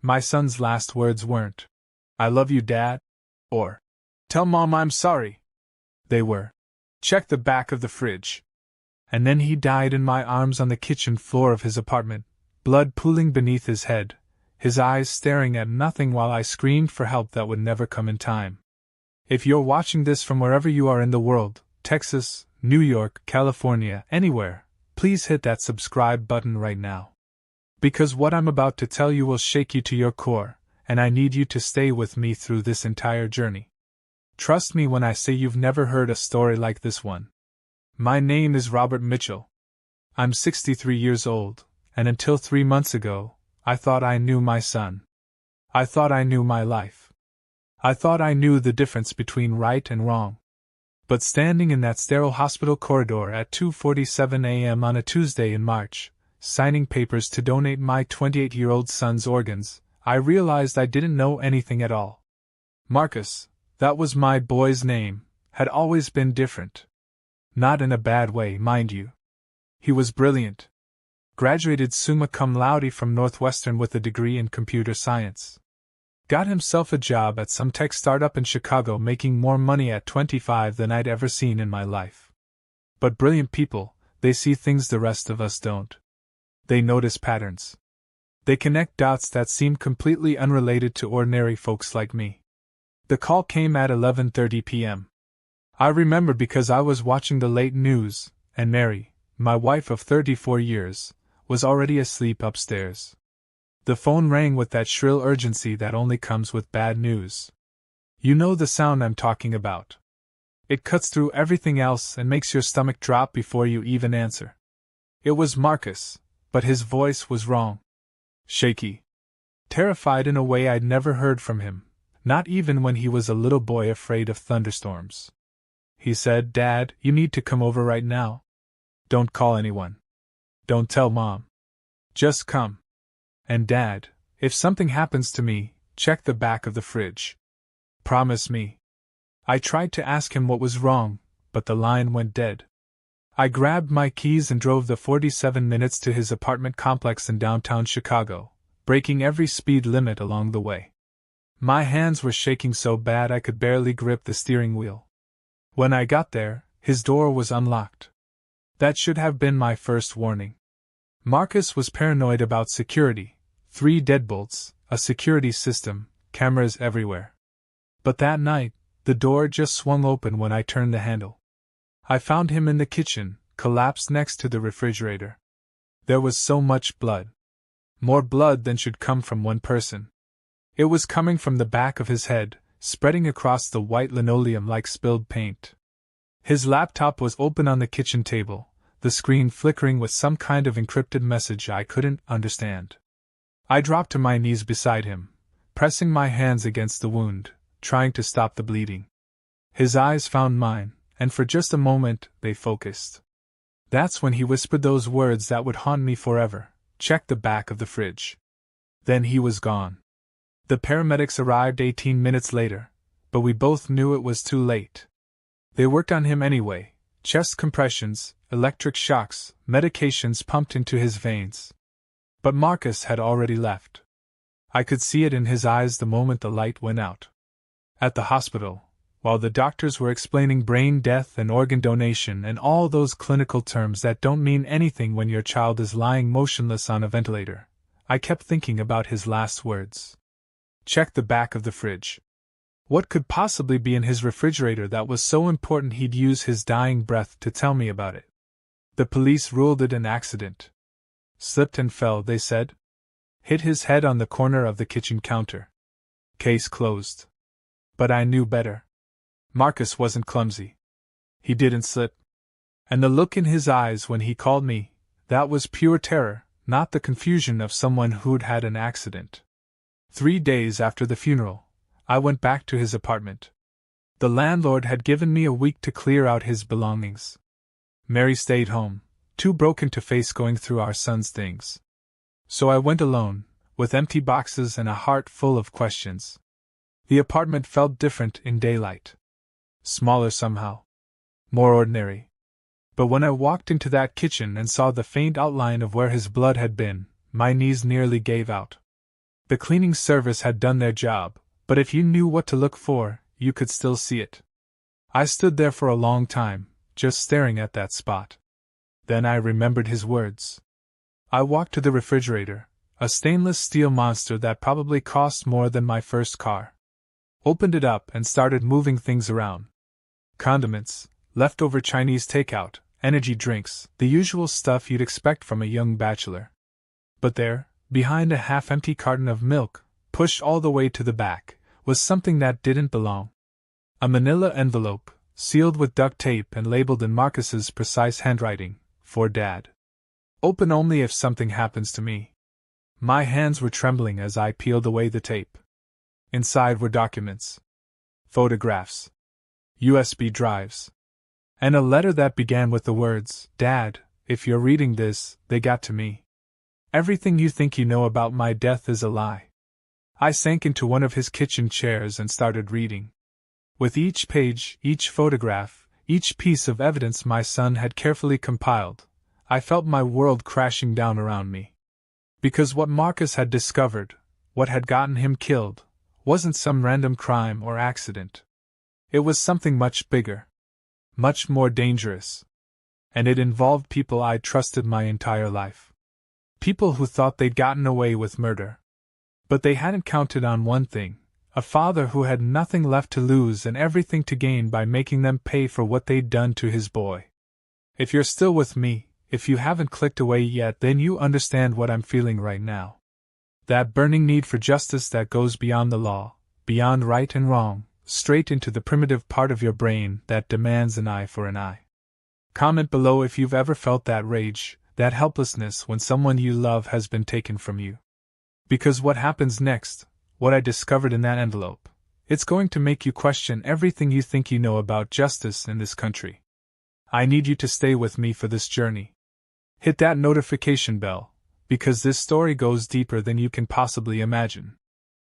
My son's last words weren't, "I love you, Dad," or, "Tell Mom I'm sorry." They were, "Check the back of the fridge." And then he died in my arms on the kitchen floor of his apartment, blood pooling beneath his head, his eyes staring at nothing while I screamed for help that would never come in time. If you're watching this from wherever you are in the world, Texas, New York, California, anywhere, please hit that subscribe button right now. Because what I'm about to tell you will shake you to your core, and I need you to stay with me through this entire journey. Trust me when I say you've never heard a story like this one. My name is Robert Mitchell. I'm 63 years old, and until 3 months ago, I thought I knew my son. I thought I knew my life. I thought I knew the difference between right and wrong. But standing in that sterile hospital corridor at 2:47 a.m. on a Tuesday in March, signing papers to donate my 28-year-old son's organs, I realized I didn't know anything at all. Marcus, that was my boy's name, had always been different. Not in a bad way, mind you. He was brilliant. Graduated summa cum laude from Northwestern with a degree in computer science. Got himself a job at some tech startup in Chicago, making more money at 25 than I'd ever seen in my life. But brilliant people, they see things the rest of us don't. They notice patterns. They connect dots that seem completely unrelated to ordinary folks like me. The call came at 11:30 p.m. I remember because I was watching the late news, and Mary, my wife of 34 years, was already asleep upstairs. The phone rang with that shrill urgency that only comes with bad news. You know the sound I'm talking about. It cuts through everything else and makes your stomach drop before you even answer. It was Marcus, but his voice was wrong. Shaky. Terrified in a way I'd never heard from him, not even when he was a little boy afraid of thunderstorms. He said, "Dad, you need to come over right now. Don't call anyone. Don't tell Mom. Just come. And Dad, if something happens to me, check the back of the fridge. Promise me." I tried to ask him what was wrong, but the line went dead. I grabbed my keys and drove the 47 minutes to his apartment complex in downtown Chicago, breaking every speed limit along the way. My hands were shaking so bad I could barely grip the steering wheel. When I got there, his door was unlocked. That should have been my first warning. Marcus was paranoid about security, 3 deadbolts, a security system, cameras everywhere. But that night, the door just swung open when I turned the handle. I found him in the kitchen, collapsed next to the refrigerator. There was so much blood. More blood than should come from one person. It was coming from the back of his head, spreading across the white linoleum like spilled paint. His laptop was open on the kitchen table, the screen flickering with some kind of encrypted message I couldn't understand. I dropped to my knees beside him, pressing my hands against the wound, trying to stop the bleeding. His eyes found mine, and for just a moment, they focused. That's when he whispered those words that would haunt me forever, "Check the back of the fridge." Then he was gone. The paramedics arrived 18 minutes later, but we both knew it was too late. They worked on him anyway, chest compressions, electric shocks, medications pumped into his veins. But Marcus had already left. I could see it in his eyes the moment the light went out. At the hospital, while the doctors were explaining brain death and organ donation and all those clinical terms that don't mean anything when your child is lying motionless on a ventilator, I kept thinking about his last words. Check the back of the fridge. What could possibly be in his refrigerator that was so important he'd use his dying breath to tell me about it? The police ruled it an accident. Slipped and fell, they said. Hit his head on the corner of the kitchen counter. Case closed. But I knew better. Marcus wasn't clumsy. He didn't slip. And the look in his eyes when he called me, that was pure terror, not the confusion of someone who'd had an accident. 3 days after the funeral, I went back to his apartment. The landlord had given me a week to clear out his belongings. Mary stayed home, too broken to face going through our son's things. So I went alone, with empty boxes and a heart full of questions. The apartment felt different in daylight. Smaller somehow. More ordinary. But when I walked into that kitchen and saw the faint outline of where his blood had been, my knees nearly gave out. The cleaning service had done their job, but if you knew what to look for, you could still see it. I stood there for a long time, just staring at that spot. Then I remembered his words. I walked to the refrigerator, a stainless steel monster that probably cost more than my first car. Opened it up and started moving things around. Condiments, leftover Chinese takeout, energy drinks, the usual stuff you'd expect from a young bachelor. But there, behind a half-empty carton of milk, pushed all the way to the back, was something that didn't belong. A manila envelope, sealed with duct tape and labeled in Marcus's precise handwriting, for Dad. Open only if something happens to me. My hands were trembling as I peeled away the tape. Inside were documents, photographs, USB drives, and a letter that began with the words, "Dad, if you're reading this, they got to me. Everything you think you know about my death is a lie." I sank into one of his kitchen chairs and started reading. With each page, each photograph, each piece of evidence my son had carefully compiled, I felt my world crashing down around me. Because what Marcus had discovered, what had gotten him killed, wasn't some random crime or accident. It was something much bigger, much more dangerous. And it involved people I'd trusted my entire life. People who thought they'd gotten away with murder. But they hadn't counted on one thing: a father who had nothing left to lose and everything to gain by making them pay for what they'd done to his boy. If you're still with me, if you haven't clicked away yet, then you understand what I'm feeling right now. That burning need for justice that goes beyond the law, beyond right and wrong, straight into the primitive part of your brain that demands an eye for an eye. Comment below if you've ever felt that rage, that helplessness when someone you love has been taken from you. Because what happens next, what I discovered in that envelope, it's going to make you question everything you think you know about justice in this country. I need you to stay with me for this journey. Hit that notification bell, because this story goes deeper than you can possibly imagine.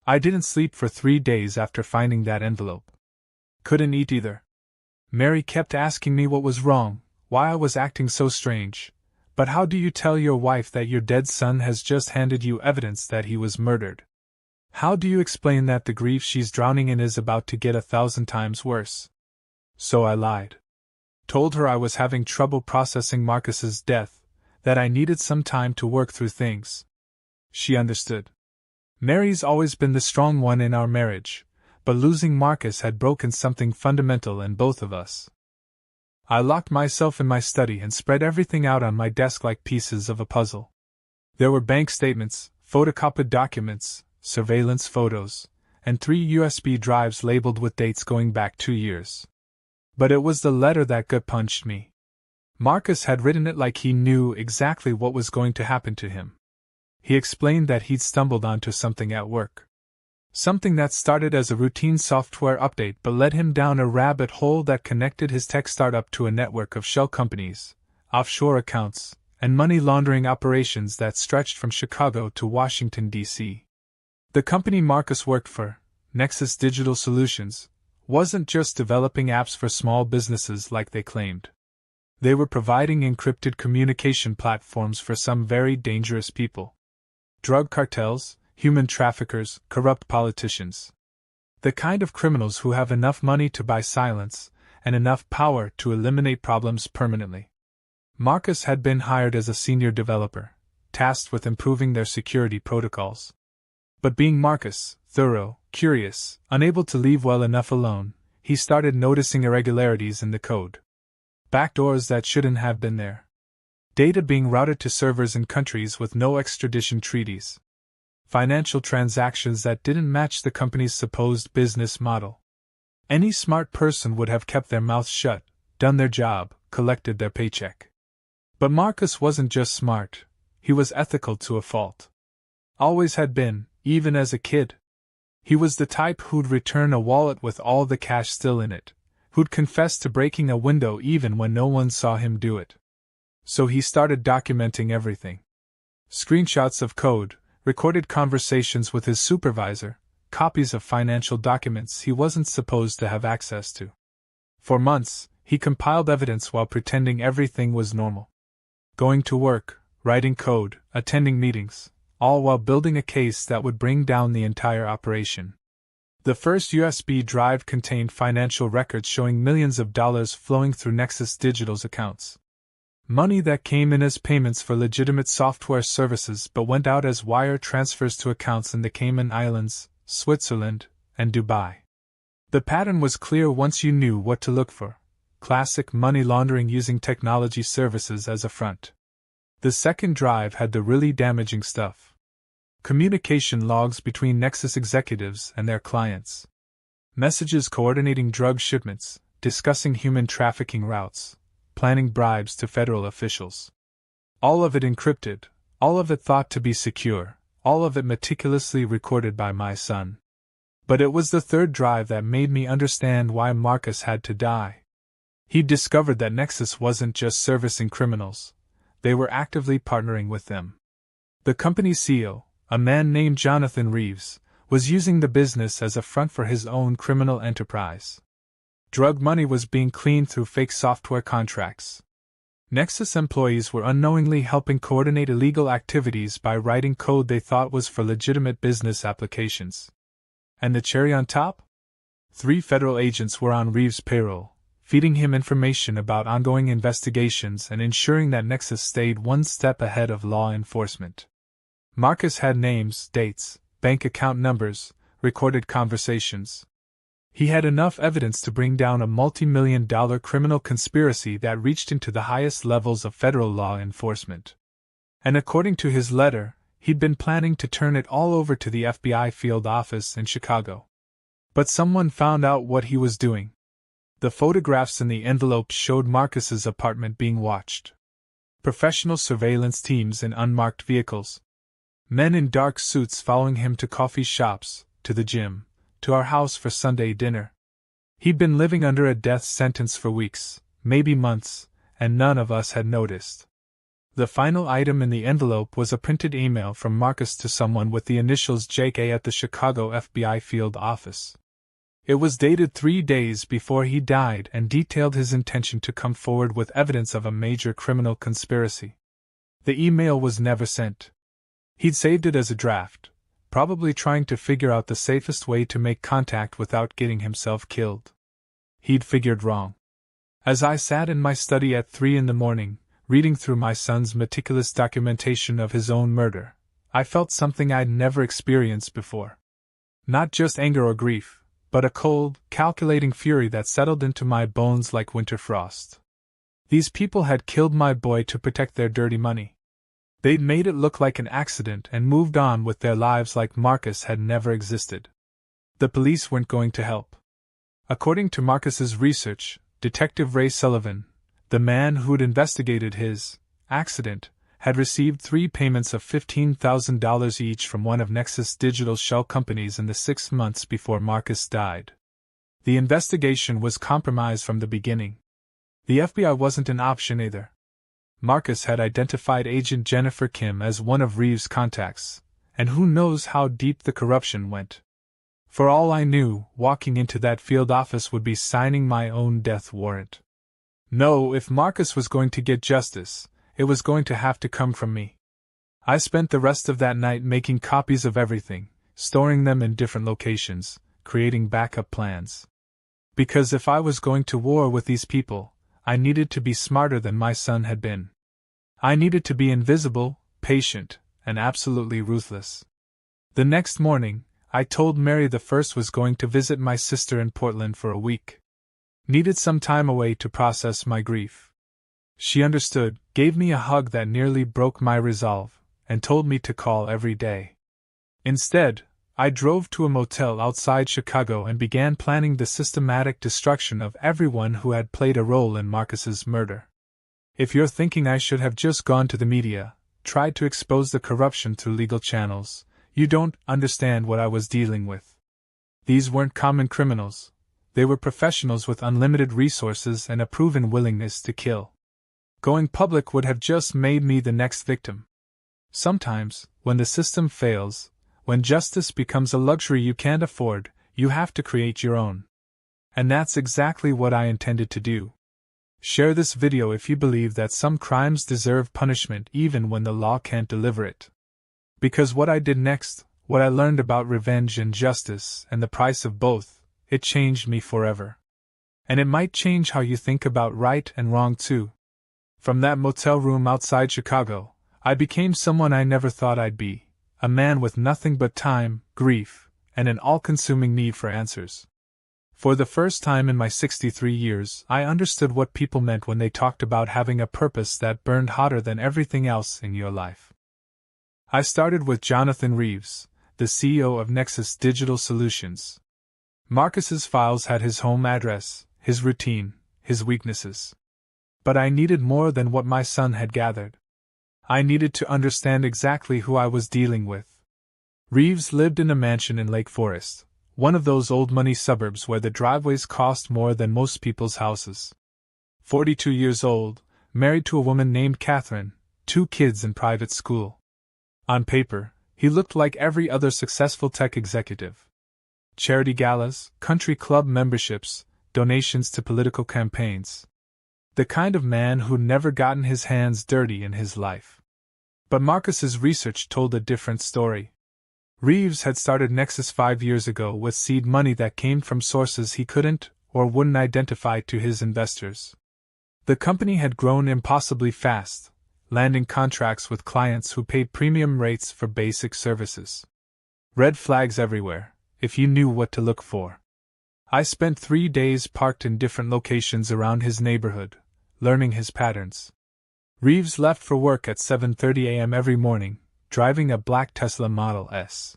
I didn't sleep for 3 days after finding that envelope. Couldn't eat either. Mary kept asking me what was wrong, why I was acting so strange. But how do you tell your wife that your dead son has just handed you evidence that he was murdered? How do you explain that the grief she's drowning in is about to get 1,000 times worse? So I lied. Told her I was having trouble processing Marcus's death, that I needed some time to work through things. She understood. Mary's always been the strong one in our marriage, but losing Marcus had broken something fundamental in both of us. I locked myself in my study and spread everything out on my desk like pieces of a puzzle. There were bank statements, photocopied documents, surveillance photos, and 3 USB drives labeled with dates going back 2 years. But it was the letter that gut-punched me. Marcus had written it like he knew exactly what was going to happen to him. He explained that he'd stumbled onto something at work. Something that started as a routine software update but led him down a rabbit hole that connected his tech startup to a network of shell companies, offshore accounts, and money laundering operations that stretched from Chicago to Washington, D.C. The company Marcus worked for, Nexus Digital Solutions, wasn't just developing apps for small businesses like they claimed. They were providing encrypted communication platforms for some very dangerous people. Drug cartels, human traffickers, corrupt politicians. The kind of criminals who have enough money to buy silence and enough power to eliminate problems permanently. Marcus had been hired as a senior developer, tasked with improving their security protocols. But being Marcus, thorough, curious, unable to leave well enough alone, he started noticing irregularities in the code. Backdoors that shouldn't have been there. Data being routed to servers in countries with no extradition treaties. Financial transactions that didn't match the company's supposed business model. Any smart person would have kept their mouths shut, done their job, collected their paycheck. But Marcus wasn't just smart, he was ethical to a fault. Always had been, even as a kid. He was the type who'd return a wallet with all the cash still in it, who'd confess to breaking a window even when no one saw him do it. So he started documenting everything. Screenshots of code, recorded conversations with his supervisor, copies of financial documents he wasn't supposed to have access to. For months, he compiled evidence while pretending everything was normal. Going to work, writing code, attending meetings, all while building a case that would bring down the entire operation. The first USB drive contained financial records showing millions of dollars flowing through Nexus Digital's accounts. Money that came in as payments for legitimate software services but went out as wire transfers to accounts in the Cayman Islands, Switzerland, and Dubai. The pattern was clear once you knew what to look for: classic money laundering using technology services as a front. The second drive had the really damaging stuff: communication logs between Nexus executives and their clients. Messages coordinating drug shipments, discussing human trafficking routes, planning bribes to federal officials. All of it encrypted, all of it thought to be secure, all of it meticulously recorded by my son. But it was the third drive that made me understand why Marcus had to die. He'd discovered that Nexus wasn't just servicing criminals, they were actively partnering with them. The company's CEO, a man named Jonathan Reeves, was using the business as a front for his own criminal enterprise. Drug money was being cleaned through fake software contracts. Nexus employees were unknowingly helping coordinate illegal activities by writing code they thought was for legitimate business applications. And the cherry on top? 3 federal agents were on Reeves' payroll, feeding him information about ongoing investigations and ensuring that Nexus stayed one step ahead of law enforcement. Marcus had names, dates, bank account numbers, recorded conversations. He had enough evidence to bring down a multi-million-dollar criminal conspiracy that reached into the highest levels of federal law enforcement. And according to his letter, he'd been planning to turn it all over to the FBI field office in Chicago. But someone found out what he was doing. The photographs in the envelope showed Marcus's apartment being watched. Professional surveillance teams in unmarked vehicles. Men in dark suits following him to coffee shops, to the gym, to our house for Sunday dinner. He'd been living under a death sentence for weeks, maybe months, and none of us had noticed. The final item in the envelope was a printed email from Marcus to someone with the initials JK at the Chicago FBI field office. It was dated 3 days before he died and detailed his intention to come forward with evidence of a major criminal conspiracy. The email was never sent. He'd saved it as a draft, probably trying to figure out the safest way to make contact without getting himself killed. He'd figured wrong. As I sat in my study at 3 a.m, reading through my son's meticulous documentation of his own murder, I felt something I'd never experienced before. Not just anger or grief, but a cold, calculating fury that settled into my bones like winter frost. These people had killed my boy to protect their dirty money. They'd made it look like an accident and moved on with their lives like Marcus had never existed. The police weren't going to help. According to Marcus's research, Detective Ray Sullivan, the man who'd investigated his accident, had received 3 payments of $15,000 each from one of Nexus Digital's shell companies in the 6 months before Marcus died. The investigation was compromised from the beginning. The FBI wasn't an option either. Marcus had identified Agent Jennifer Kim as one of Reeves' contacts, and who knows how deep the corruption went. For all I knew, walking into that field office would be signing my own death warrant. No, if Marcus was going to get justice, it was going to have to come from me. I spent the rest of that night making copies of everything, storing them in different locations, creating backup plans. Because if I was going to war with these people, I needed to be smarter than my son had been. I needed to be invisible, patient, and absolutely ruthless. The next morning, I told Mary the first was going to visit my sister in Portland for a week. Needed some time away to process my grief. She understood, gave me a hug that nearly broke my resolve, and told me to call every day. Instead, I drove to a motel outside Chicago and began planning the systematic destruction of everyone who had played a role in Marcus's murder. If you're thinking I should have just gone to the media, tried to expose the corruption through legal channels, you don't understand what I was dealing with. These weren't common criminals. They were professionals with unlimited resources and a proven willingness to kill. Going public would have just made me the next victim. Sometimes, when the system fails, when justice becomes a luxury you can't afford, you have to create your own. And that's exactly what I intended to do. Share this video if you believe that some crimes deserve punishment even when the law can't deliver it. Because what I did next, what I learned about revenge and justice and the price of both, it changed me forever. And it might change how you think about right and wrong too. From that motel room outside Chicago, I became someone I never thought I'd be, a man with nothing but time, grief, and an all-consuming need for answers. For the first time in my 63 years, I understood what people meant when they talked about having a purpose that burned hotter than everything else in your life. I started with Jonathan Reeves, the CEO of Nexus Digital Solutions. Marcus's files had his home address, his routine, his weaknesses. But I needed more than what my son had gathered. I needed to understand exactly who I was dealing with. Reeves lived in a mansion in Lake Forest, one of those old-money suburbs where the driveways cost more than most people's houses. 42 years old, married to a woman named Catherine, 2 kids in private school. On paper, he looked like every other successful tech executive. Charity galas, country club memberships, donations to political campaigns. The kind of man who'd never gotten his hands dirty in his life. But Marcus's research told a different story. Reeves had started Nexus 5 years ago with seed money that came from sources he couldn't or wouldn't identify to his investors. The company had grown impossibly fast, landing contracts with clients who paid premium rates for basic services. Red flags everywhere, if you knew what to look for. I spent 3 days parked in different locations around his neighborhood, learning his patterns. Reeves left for work at 7:30 a.m. every morning, driving a black Tesla Model S.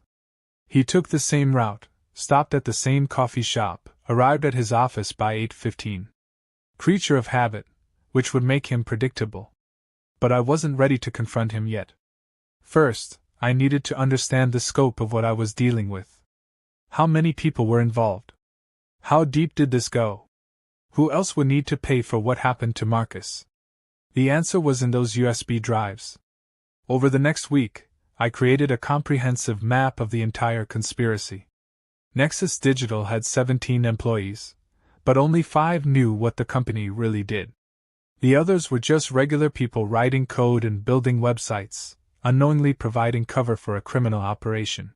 He took the same route, stopped at the same coffee shop, arrived at his office by 8:15. Creature of habit, which would make him predictable. But I wasn't ready to confront him yet. First, I needed to understand the scope of what I was dealing with. How many people were involved? How deep did this go? Who else would need to pay for what happened to Marcus? The answer was in those USB drives. Over the next week, I created a comprehensive map of the entire conspiracy. Nexus Digital had 17 employees, but only 5 knew what the company really did. The others were just regular people writing code and building websites, unknowingly providing cover for a criminal operation.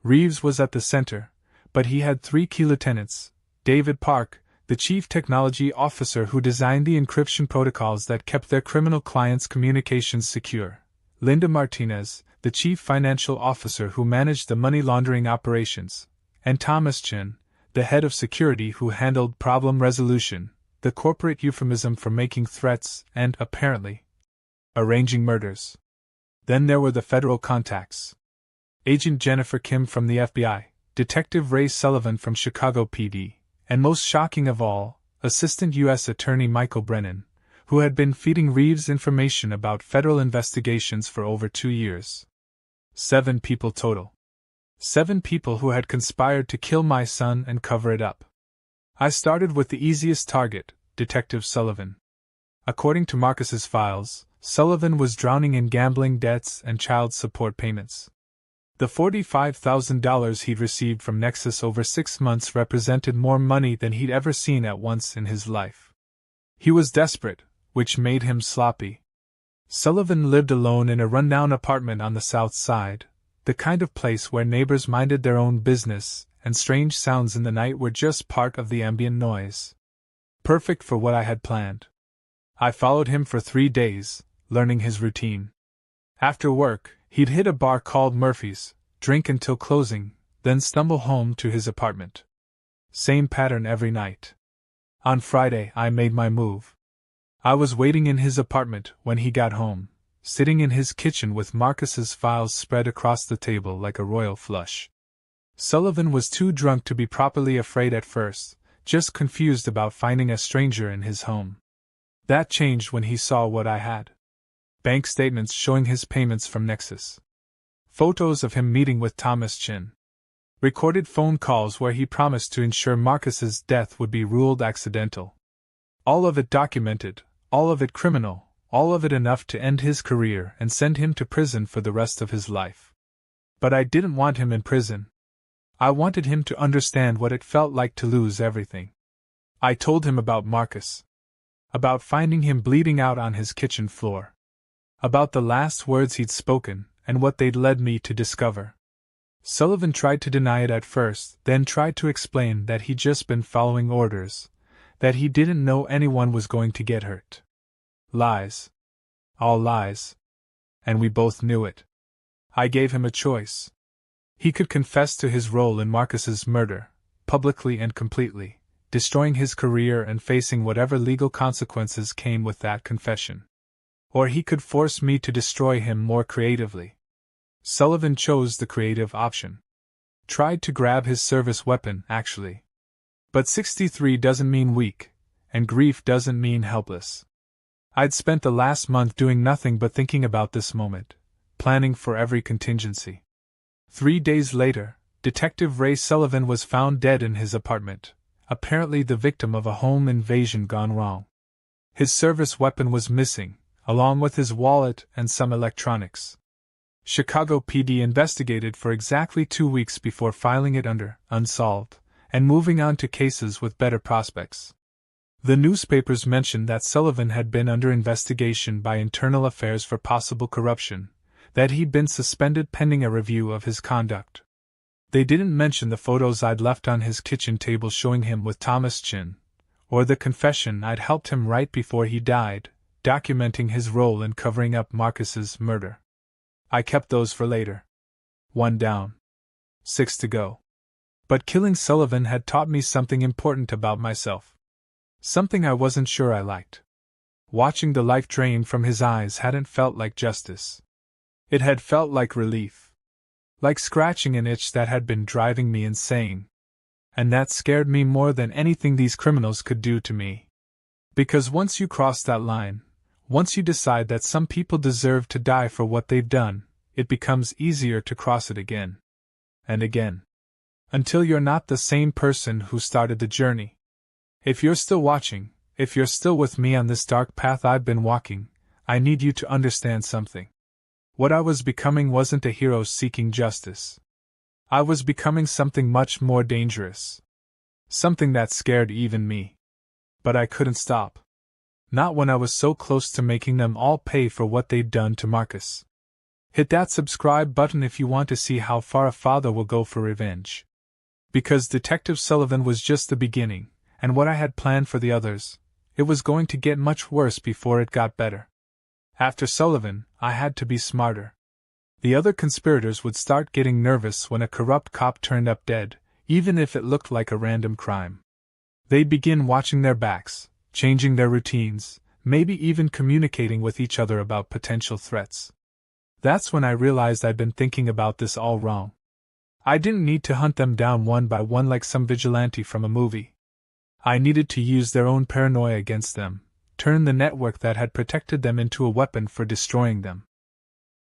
Reeves was at the center, but he had 3 key lieutenants: David Park, the chief technology officer who designed the encryption protocols that kept their criminal clients' communications secure; Linda Martinez, the chief financial officer who managed the money laundering operations; and Thomas Chin, the head of security who handled problem resolution, the corporate euphemism for making threats and, apparently, arranging murders. Then there were the federal contacts. Agent Jennifer Kim from the FBI, Detective Ray Sullivan from Chicago PD, and most shocking of all, Assistant U.S. Attorney Michael Brennan, who had been feeding Reeves information about federal investigations for over 2 years. 7 people total. 7 people who had conspired to kill my son and cover it up. I started with the easiest target, Detective Sullivan. According to Marcus's files, Sullivan was drowning in gambling debts and child support payments. The $45,000 he'd received from Nexus over 6 months represented more money than he'd ever seen at once in his life. He was desperate, which made him sloppy. Sullivan lived alone in a rundown apartment on the south side, the kind of place where neighbors minded their own business, and strange sounds in the night were just part of the ambient noise. Perfect for what I had planned. I followed him for 3 days, learning his routine. After work, he'd hit a bar called Murphy's, drink until closing, then stumble home to his apartment. Same pattern every night. On Friday, I made my move. I was waiting in his apartment when he got home, sitting in his kitchen with Marcus's files spread across the table like a royal flush. Sullivan was too drunk to be properly afraid at first, just confused about finding a stranger in his home. That changed when he saw what I had. Bank statements showing his payments from Nexus. Photos of him meeting with Thomas Chin. Recorded phone calls where he promised to ensure Marcus's death would be ruled accidental. All of it documented, all of it criminal, all of it enough to end his career and send him to prison for the rest of his life. But I didn't want him in prison. I wanted him to understand what it felt like to lose everything. I told him about Marcus. About finding him bleeding out on his kitchen floor. About the last words he'd spoken, and what they'd led me to discover. Sullivan tried to deny it at first, then tried to explain that he'd just been following orders, that he didn't know anyone was going to get hurt. Lies. All lies. And we both knew it. I gave him a choice. He could confess to his role in Marcus's murder, publicly and completely, destroying his career and facing whatever legal consequences came with that confession. Or he could force me to destroy him more creatively. Sullivan chose the creative option. Tried to grab his service weapon, actually. But 63 doesn't mean weak, and grief doesn't mean helpless. I'd spent the last month doing nothing but thinking about this moment, planning for every contingency. 3 days later, Detective Ray Sullivan was found dead in his apartment, apparently the victim of a home invasion gone wrong. His service weapon was missing, along with his wallet and some electronics. Chicago PD investigated for exactly 2 weeks before filing it under unsolved and moving on to cases with better prospects. The newspapers mentioned that Sullivan had been under investigation by Internal Affairs for possible corruption, that he'd been suspended pending a review of his conduct. They didn't mention the photos I'd left on his kitchen table showing him with Thomas Chin, or the confession I'd helped him write before he died, documenting his role in covering up Marcus's murder. I kept those for later. 1 down. 6 to go. But killing Sullivan had taught me something important about myself. Something I wasn't sure I liked. Watching the life drain from his eyes hadn't felt like justice. It had felt like relief. Like scratching an itch that had been driving me insane. And that scared me more than anything these criminals could do to me. Because once you cross that line, once you decide that some people deserve to die for what they've done, it becomes easier to cross it again. And again. Until you're not the same person who started the journey. If you're still watching, if you're still with me on this dark path I've been walking, I need you to understand something. What I was becoming wasn't a hero seeking justice. I was becoming something much more dangerous. Something that scared even me. But I couldn't stop. Not when I was so close to making them all pay for what they'd done to Marcus. Hit that subscribe button if you want to see how far a father will go for revenge. Because Detective Sullivan was just the beginning, and what I had planned for the others, it was going to get much worse before it got better. After Sullivan, I had to be smarter. The other conspirators would start getting nervous when a corrupt cop turned up dead, even if it looked like a random crime. They'd begin watching their backs, changing their routines, maybe even communicating with each other about potential threats. That's when I realized I'd been thinking about this all wrong. I didn't need to hunt them down one by one like some vigilante from a movie. I needed to use their own paranoia against them, turn the network that had protected them into a weapon for destroying them.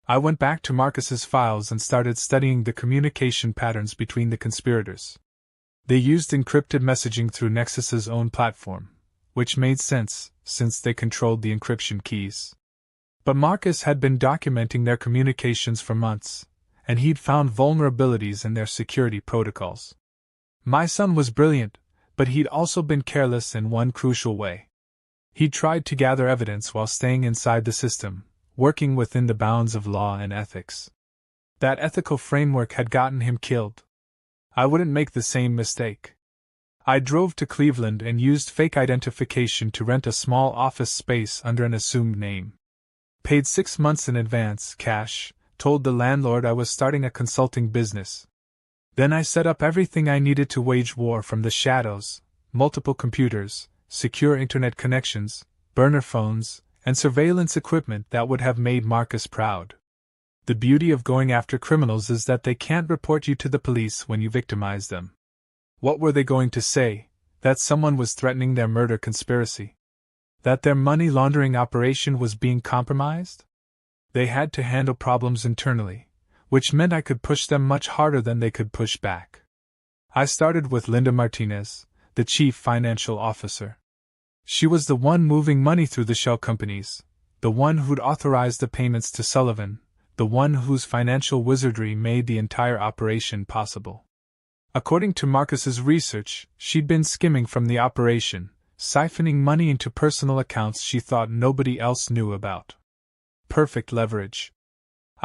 I went back to Marcus's files and started studying the communication patterns between the conspirators. They used encrypted messaging through Nexus's own platform, which made sense, since they controlled the encryption keys. But Marcus had been documenting their communications for months, and he'd found vulnerabilities in their security protocols. My son was brilliant, but he'd also been careless in one crucial way. He tried to gather evidence while staying inside the system, working within the bounds of law and ethics. That ethical framework had gotten him killed. I wouldn't make the same mistake. I drove to Cleveland and used fake identification to rent a small office space under an assumed name. Paid 6 months in advance, cash, told the landlord I was starting a consulting business. Then I set up everything I needed to wage war from the shadows, multiple computers, secure internet connections, burner phones, and surveillance equipment that would have made Marcus proud. The beauty of going after criminals is that they can't report you to the police when you victimize them. What were they going to say? That someone was threatening their murder conspiracy? That their money laundering operation was being compromised? They had to handle problems internally, which meant I could push them much harder than they could push back. I started with Linda Martinez, the chief financial officer. She was the one moving money through the shell companies, the one who'd authorized the payments to Sullivan, the one whose financial wizardry made the entire operation possible. According to Marcus's research, she'd been skimming from the operation, siphoning money into personal accounts she thought nobody else knew about. Perfect leverage.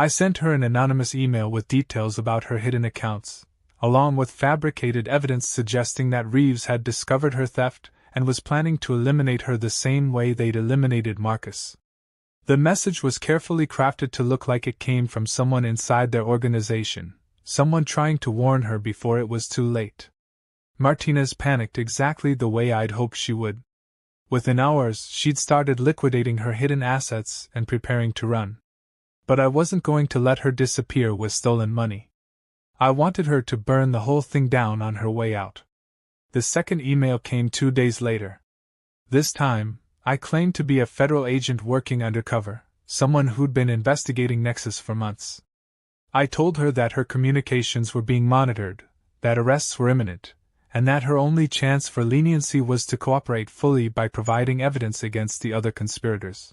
I sent her an anonymous email with details about her hidden accounts, along with fabricated evidence suggesting that Reeves had discovered her theft and was planning to eliminate her the same way they'd eliminated Marcus. The message was carefully crafted to look like it came from someone inside their organization, someone trying to warn her before it was too late. Martinez panicked exactly the way I'd hoped she would. Within hours, she'd started liquidating her hidden assets and preparing to run. But I wasn't going to let her disappear with stolen money. I wanted her to burn the whole thing down on her way out. The second email came 2 days later. This time, I claimed to be a federal agent working undercover, someone who'd been investigating Nexus for months. I told her that her communications were being monitored, that arrests were imminent, and that her only chance for leniency was to cooperate fully by providing evidence against the other conspirators.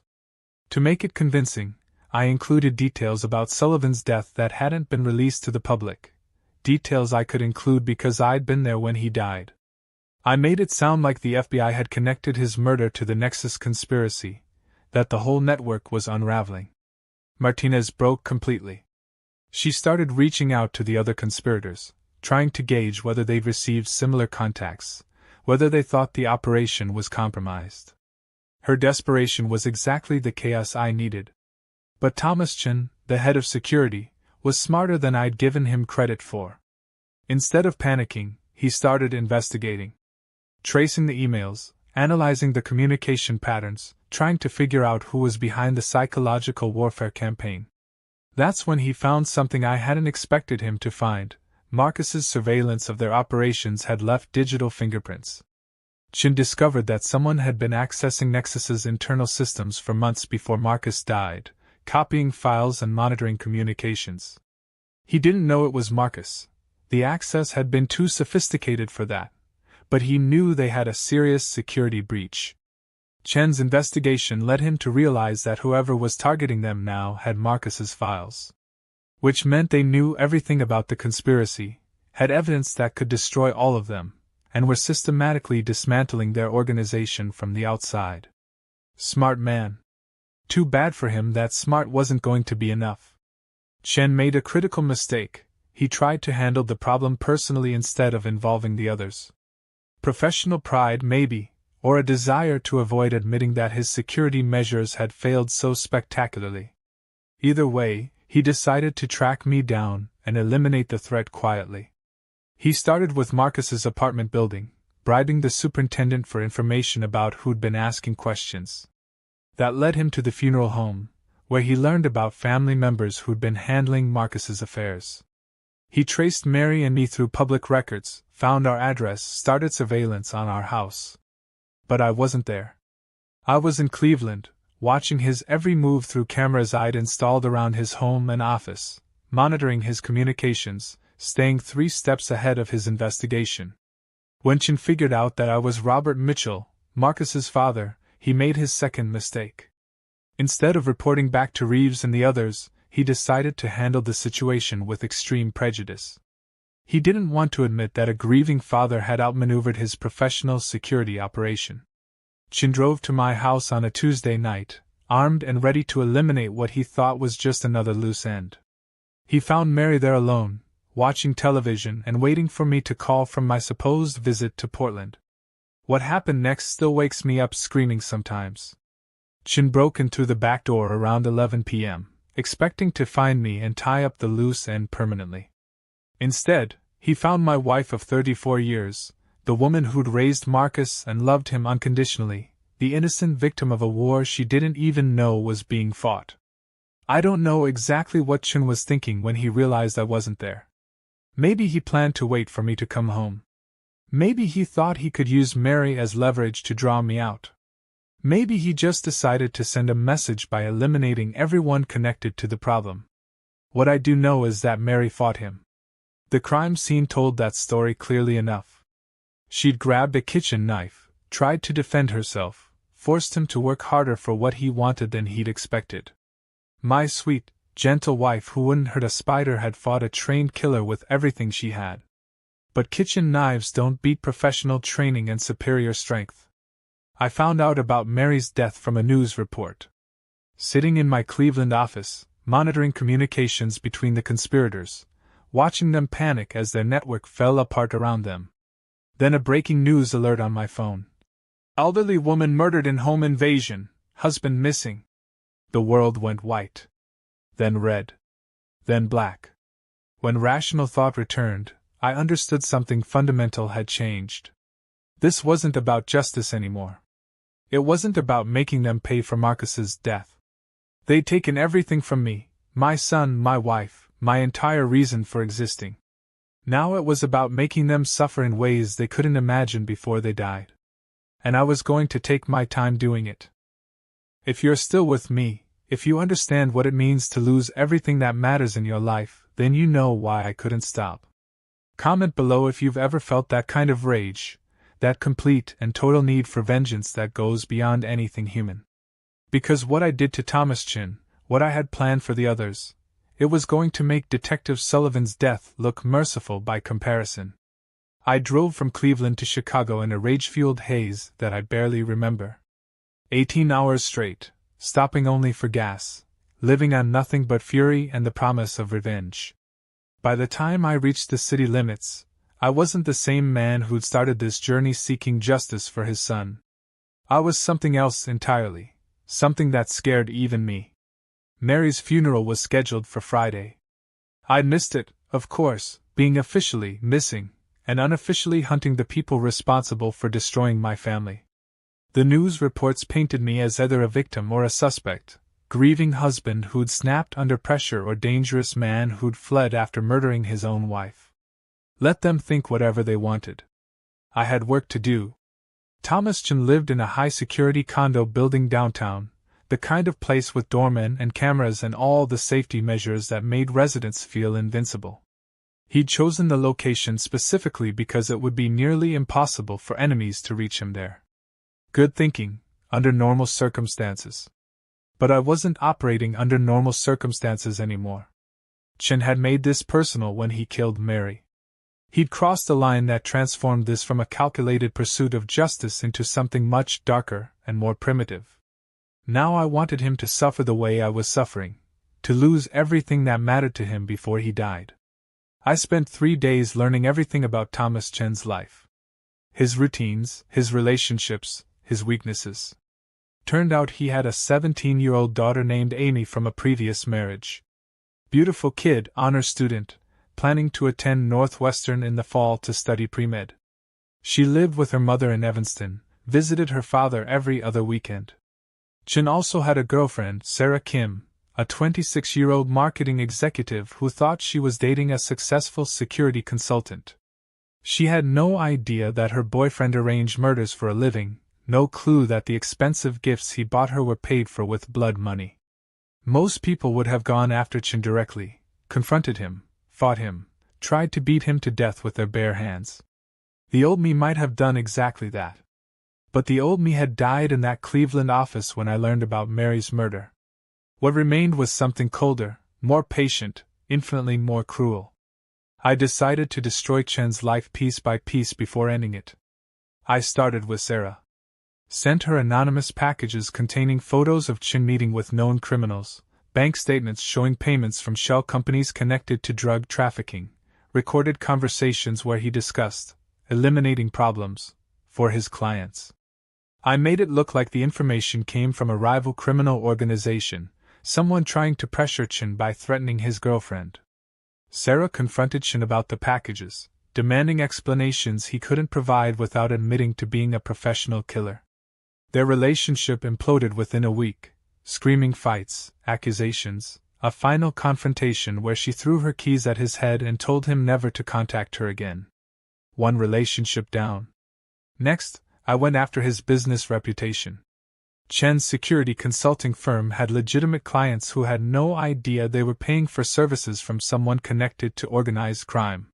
To make it convincing, I included details about Sullivan's death that hadn't been released to the public, details I could include because I'd been there when he died. I made it sound like the FBI had connected his murder to the Nexus conspiracy, that the whole network was unraveling. Martinez broke completely. She started reaching out to the other conspirators, trying to gauge whether they'd received similar contacts, whether they thought the operation was compromised. Her desperation was exactly the chaos I needed. But Thomas Chen, the head of security, was smarter than I'd given him credit for. Instead of panicking, he started investigating. Tracing the emails, analyzing the communication patterns, trying to figure out who was behind the psychological warfare campaign. That's when he found something I hadn't expected him to find. Marcus's surveillance of their operations had left digital fingerprints. Chin discovered that someone had been accessing Nexus's internal systems for months before Marcus died, copying files and monitoring communications. He didn't know it was Marcus. The access had been too sophisticated for that. But he knew they had a serious security breach. Chen's investigation led him to realize that whoever was targeting them now had Marcus's files. Which meant they knew everything about the conspiracy, had evidence that could destroy all of them, and were systematically dismantling their organization from the outside. Smart man. Too bad for him that smart wasn't going to be enough. Chen made a critical mistake. He tried to handle the problem personally instead of involving the others. Professional pride, maybe, or a desire to avoid admitting that his security measures had failed so spectacularly. Either way, he decided to track me down and eliminate the threat quietly. He started with Marcus's apartment building, bribing the superintendent for information about who'd been asking questions. That led him to the funeral home, where he learned about family members who'd been handling Marcus's affairs. He traced Mary and me through public records, found our address, started surveillance on our house. But I wasn't there. I was in Cleveland, watching his every move through cameras I'd installed around his home and office, monitoring his communications, staying 3 steps ahead of his investigation. When Chin figured out that I was Robert Mitchell, Marcus's father, he made his second mistake. Instead of reporting back to Reeves and the others, he decided to handle the situation with extreme prejudice. He didn't want to admit that a grieving father had outmaneuvered his professional security operation. Chin drove to my house on a Tuesday night, armed and ready to eliminate what he thought was just another loose end. He found Mary there alone, watching television and waiting for me to call from my supposed visit to Portland. What happened next still wakes me up screaming sometimes. Chin broke in through the back door around 11 p.m., expecting to find me and tie up the loose end permanently. Instead, he found my wife of 34 years, the woman who'd raised Marcus and loved him unconditionally, the innocent victim of a war she didn't even know was being fought. I don't know exactly what Chin was thinking when he realized I wasn't there. Maybe he planned to wait for me to come home. Maybe he thought he could use Mary as leverage to draw me out. Maybe he just decided to send a message by eliminating everyone connected to the problem. What I do know is that Mary fought him. The crime scene told that story clearly enough. She'd grabbed a kitchen knife, tried to defend herself, forced him to work harder for what he wanted than he'd expected. My sweet, gentle wife who wouldn't hurt a spider had fought a trained killer with everything she had. But kitchen knives don't beat professional training and superior strength. I found out about Mary's death from a news report. Sitting in my Cleveland office, monitoring communications between the conspirators, watching them panic as their network fell apart around them. Then a breaking news alert on my phone. Elderly woman murdered in home invasion, husband missing. The world went white. Then red. Then black. When rational thought returned, I understood something fundamental had changed. This wasn't about justice anymore. It wasn't about making them pay for Marcus's death. They'd taken everything from me, my son, my wife, my entire reason for existing. Now it was about making them suffer in ways they couldn't imagine before they died. And I was going to take my time doing it. If you're still with me, if you understand what it means to lose everything that matters in your life, then you know why I couldn't stop. Comment below if you've ever felt that kind of rage, that complete and total need for vengeance that goes beyond anything human. Because what I did to Thomas Chin, what I had planned for the others, it was going to make Detective Sullivan's death look merciful by comparison. I drove from Cleveland to Chicago in a rage-fueled haze that I barely remember. 18 hours straight, stopping only for gas, living on nothing but fury and the promise of revenge. By the time I reached the city limits, I wasn't the same man who'd started this journey seeking justice for his son. I was something else entirely, something that scared even me. Mary's funeral was scheduled for Friday. I'd missed it, of course, being officially missing, and unofficially hunting the people responsible for destroying my family. The news reports painted me as either a victim or a suspect, grieving husband who'd snapped under pressure or dangerous man who'd fled after murdering his own wife. Let them think whatever they wanted. I had work to do. Thomas Chin lived in a high-security condo building downtown, the kind of place with doormen and cameras and all the safety measures that made residents feel invincible. He'd chosen the location specifically because it would be nearly impossible for enemies to reach him there. Good thinking, under normal circumstances. But I wasn't operating under normal circumstances anymore. Chin had made this personal when he killed Mary. He'd crossed a line that transformed this from a calculated pursuit of justice into something much darker and more primitive. Now I wanted him to suffer the way I was suffering, to lose everything that mattered to him before he died. I spent 3 days learning everything about Thomas Chen's life. His routines, his relationships, his weaknesses. Turned out he had a 17-year-old daughter named Amy from a previous marriage. Beautiful kid, honor student, planning to attend Northwestern in the fall to study pre-med. She lived with her mother in Evanston, visited her father every other weekend. Chin also had a girlfriend, Sarah Kim, a 26-year-old marketing executive who thought she was dating a successful security consultant. She had no idea that her boyfriend arranged murders for a living, no clue that the expensive gifts he bought her were paid for with blood money. Most people would have gone after Chin directly, confronted him, fought him, tried to beat him to death with their bare hands. The old me might have done exactly that. But the old me had died in that Cleveland office when I learned about Mary's murder. What remained was something colder, more patient, infinitely more cruel. I decided to destroy Chen's life piece by piece before ending it. I started with Sarah. Sent her anonymous packages containing photos of Chin meeting with known criminals, bank statements showing payments from shell companies connected to drug trafficking, recorded conversations where he discussed eliminating problems for his clients. I made it look like the information came from a rival criminal organization, someone trying to pressure Chin by threatening his girlfriend. Sarah confronted Chin about the packages, demanding explanations he couldn't provide without admitting to being a professional killer. Their relationship imploded within a week, screaming fights, accusations, a final confrontation where she threw her keys at his head and told him never to contact her again. One relationship down. Next, I went after his business reputation. Chen's security consulting firm had legitimate clients who had no idea they were paying for services from someone connected to organized crime.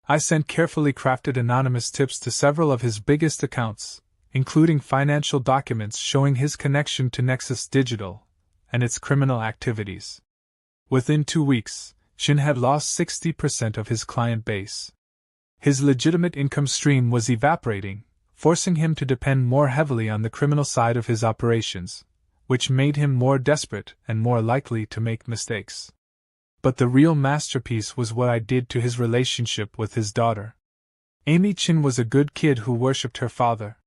I sent carefully crafted anonymous tips to several of his biggest accounts, including financial documents showing his connection to Nexus Digital and its criminal activities. Within 2 weeks, Chin had lost 60% of his client base. His legitimate income stream was evaporating, forcing him to depend more heavily on the criminal side of his operations, which made him more desperate and more likely to make mistakes. But the real masterpiece was what I did to his relationship with his daughter. Amy Chin was a good kid who worshipped her father.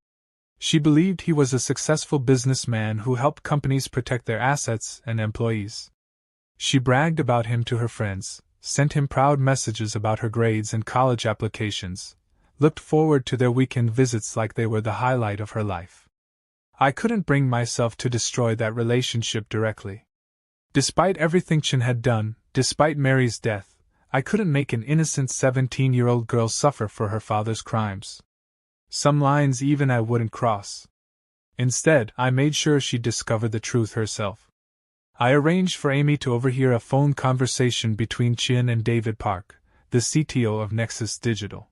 She believed he was a successful businessman who helped companies protect their assets and employees. She bragged about him to her friends, sent him proud messages about her grades and college applications, looked forward to their weekend visits like they were the highlight of her life. I couldn't bring myself to destroy that relationship directly. Despite everything Chin had done, despite Mary's death, I couldn't make an innocent 17-year-old girl suffer for her father's crimes. Some lines even I wouldn't cross. Instead, I made sure she'd discover the truth herself. I arranged for Amy to overhear a phone conversation between Chin and David Park, the CTO of Nexus Digital.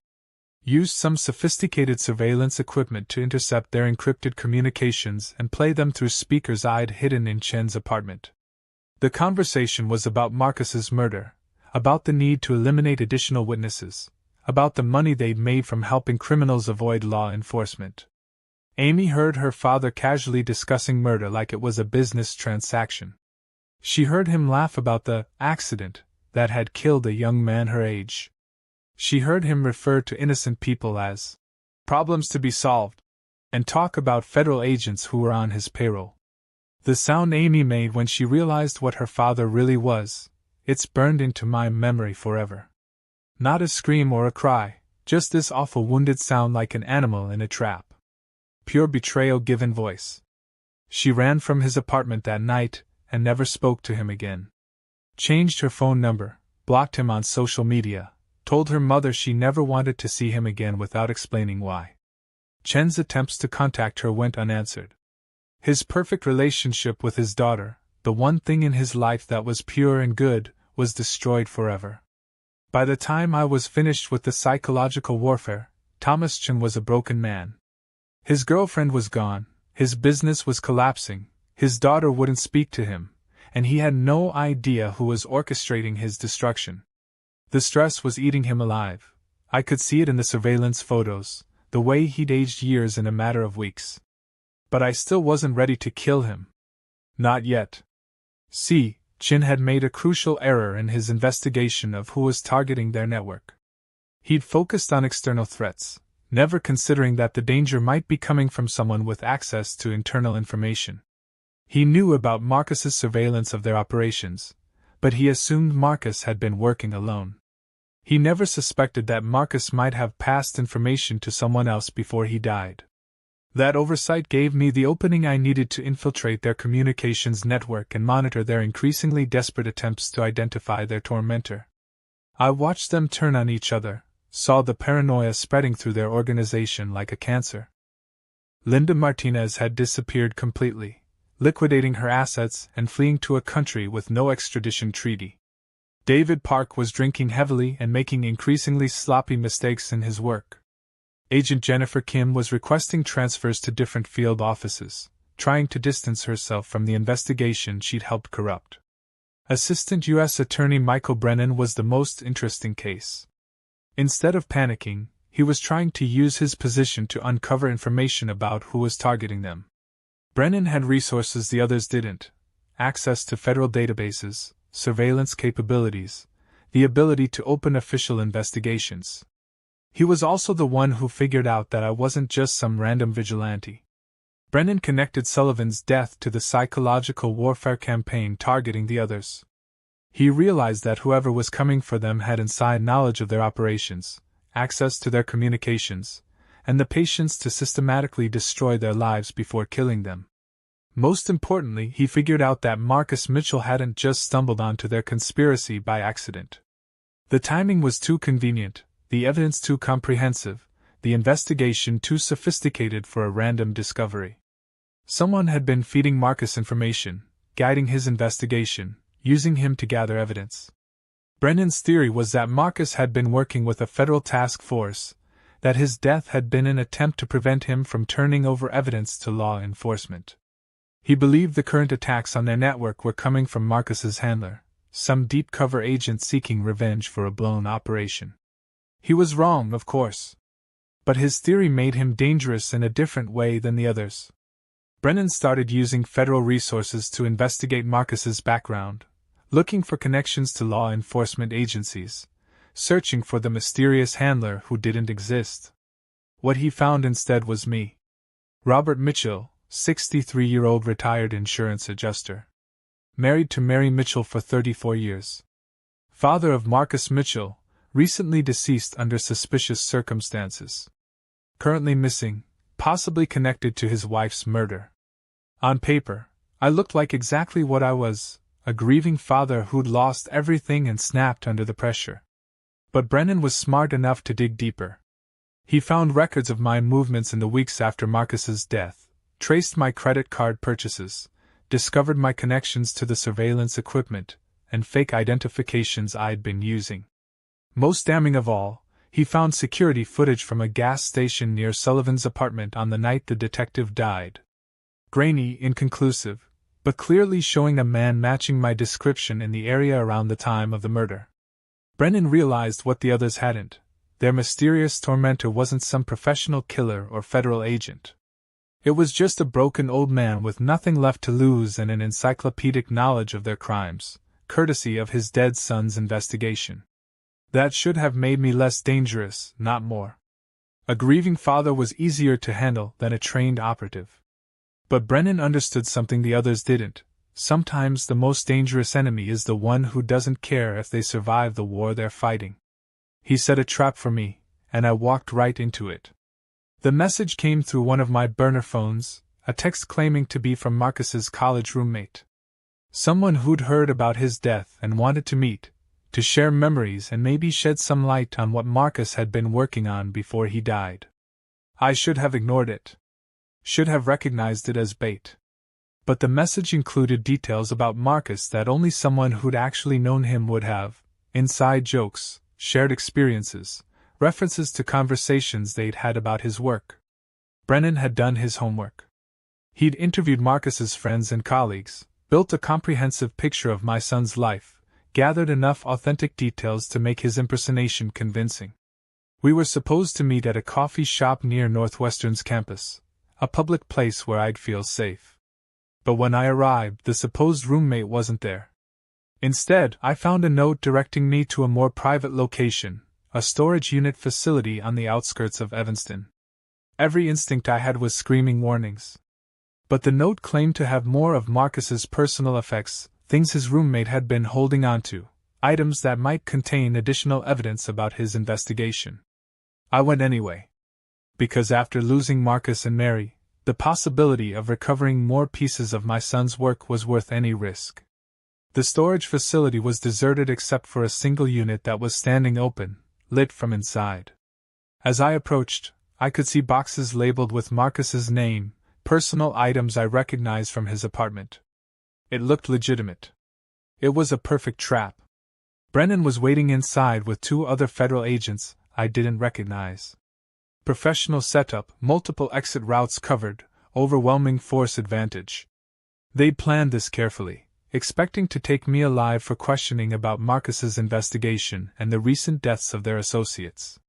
Used some sophisticated surveillance equipment to intercept their encrypted communications and play them through speakers I'd hidden in Chen's apartment. The conversation was about Marcus's murder, about the need to eliminate additional witnesses, about the money they'd made from helping criminals avoid law enforcement. Amy heard her father casually discussing murder like it was a business transaction. She heard him laugh about the accident that had killed a young man her age. She heard him refer to innocent people as problems to be solved, and talk about federal agents who were on his payroll. The sound Amy made when she realized what her father really was, it's burned into my memory forever. Not a scream or a cry, just this awful wounded sound like an animal in a trap. Pure betrayal given voice. She ran from his apartment that night and never spoke to him again. Changed her phone number, blocked him on social media, told her mother she never wanted to see him again without explaining why. Chen's attempts to contact her went unanswered. His perfect relationship with his daughter, the one thing in his life that was pure and good, was destroyed forever. By the time I was finished with the psychological warfare, Thomas Chen was a broken man. His girlfriend was gone, his business was collapsing, his daughter wouldn't speak to him, and he had no idea who was orchestrating his destruction. The stress was eating him alive. I could see it in the surveillance photos, the way he'd aged years in a matter of weeks. But I still wasn't ready to kill him. Not yet. See, Chin had made a crucial error in his investigation of who was targeting their network. He'd focused on external threats, never considering that the danger might be coming from someone with access to internal information. He knew about Marcus's surveillance of their operations, but he assumed Marcus had been working alone. He never suspected that Marcus might have passed information to someone else before he died. That oversight gave me the opening I needed to infiltrate their communications network and monitor their increasingly desperate attempts to identify their tormentor. I watched them turn on each other, saw the paranoia spreading through their organization like a cancer. Linda Martinez had disappeared completely, liquidating her assets and fleeing to a country with no extradition treaty. David Park was drinking heavily and making increasingly sloppy mistakes in his work. Agent Jennifer Kim was requesting transfers to different field offices, trying to distance herself from the investigation she'd helped corrupt. Assistant U.S. Attorney Michael Brennan was the most interesting case. Instead of panicking, he was trying to use his position to uncover information about who was targeting them. Brennan had resources the others didn't: access to federal databases, surveillance capabilities, the ability to open official investigations. He was also the one who figured out that I wasn't just some random vigilante. Brennan connected Sullivan's death to the psychological warfare campaign targeting the others. He realized that whoever was coming for them had inside knowledge of their operations, access to their communications, and the patience to systematically destroy their lives before killing them. Most importantly, he figured out that Marcus Mitchell hadn't just stumbled onto their conspiracy by accident. The timing was too convenient, the evidence too comprehensive, the investigation too sophisticated for a random discovery. Someone had been feeding Marcus information, guiding his investigation, using him to gather evidence. Brennan's theory was that Marcus had been working with a federal task force, that his death had been an attempt to prevent him from turning over evidence to law enforcement. He believed the current attacks on their network were coming from Marcus's handler, some deep cover agent seeking revenge for a blown operation. He was wrong, of course. But his theory made him dangerous in a different way than the others. Brennan started using federal resources to investigate Marcus's background, looking for connections to law enforcement agencies, searching for the mysterious handler who didn't exist. What he found instead was me. Robert Mitchell, 63-year-old retired insurance adjuster. Married to Mary Mitchell for 34 years. Father of Marcus Mitchell, recently deceased under suspicious circumstances. Currently missing, possibly connected to his wife's murder. On paper, I looked like exactly what I was, a grieving father who'd lost everything and snapped under the pressure. But Brennan was smart enough to dig deeper. He found records of my movements in the weeks after Marcus's death, traced my credit card purchases, discovered my connections to the surveillance equipment and fake identifications I'd been using. Most damning of all, he found security footage from a gas station near Sullivan's apartment on the night the detective died. Grainy, inconclusive, but clearly showing a man matching my description in the area around the time of the murder. Brennan realized what the others hadn't. Their mysterious tormentor wasn't some professional killer or federal agent. It was just a broken old man with nothing left to lose and an encyclopedic knowledge of their crimes, courtesy of his dead son's investigation. That should have made me less dangerous, not more. A grieving father was easier to handle than a trained operative. But Brennan understood something the others didn't. Sometimes the most dangerous enemy is the one who doesn't care if they survive the war they're fighting. He set a trap for me, and I walked right into it. The message came through one of my burner phones, a text claiming to be from Marcus's college roommate. Someone who'd heard about his death and wanted to meet, to share memories and maybe shed some light on what Marcus had been working on before he died. I should have ignored it. Should have recognized it as bait. But the message included details about Marcus that only someone who'd actually known him would have: inside jokes, shared experiences, references to conversations they'd had about his work. Brennan had done his homework. He'd interviewed Marcus's friends and colleagues, built a comprehensive picture of my son's life, gathered enough authentic details to make his impersonation convincing. We were supposed to meet at a coffee shop near Northwestern's campus, a public place where I'd feel safe. But when I arrived, the supposed roommate wasn't there. Instead, I found a note directing me to a more private location, a storage unit facility on the outskirts of Evanston. Every instinct I had was screaming warnings. But the note claimed to have more of Marcus's personal effects, things his roommate had been holding on to, items that might contain additional evidence about his investigation. I went anyway. Because after losing Marcus and Mary, the possibility of recovering more pieces of my son's work was worth any risk. The storage facility was deserted except for a single unit that was standing open, lit from inside. As I approached, I could see boxes labeled with Marcus's name, personal items I recognized from his apartment. It looked legitimate. It was a perfect trap. Brennan was waiting inside with 2 other federal agents I didn't recognize. Professional setup, multiple exit routes covered, overwhelming force advantage. They'd planned this carefully, expecting to take me alive for questioning about Marcus's investigation and the recent deaths of their associates.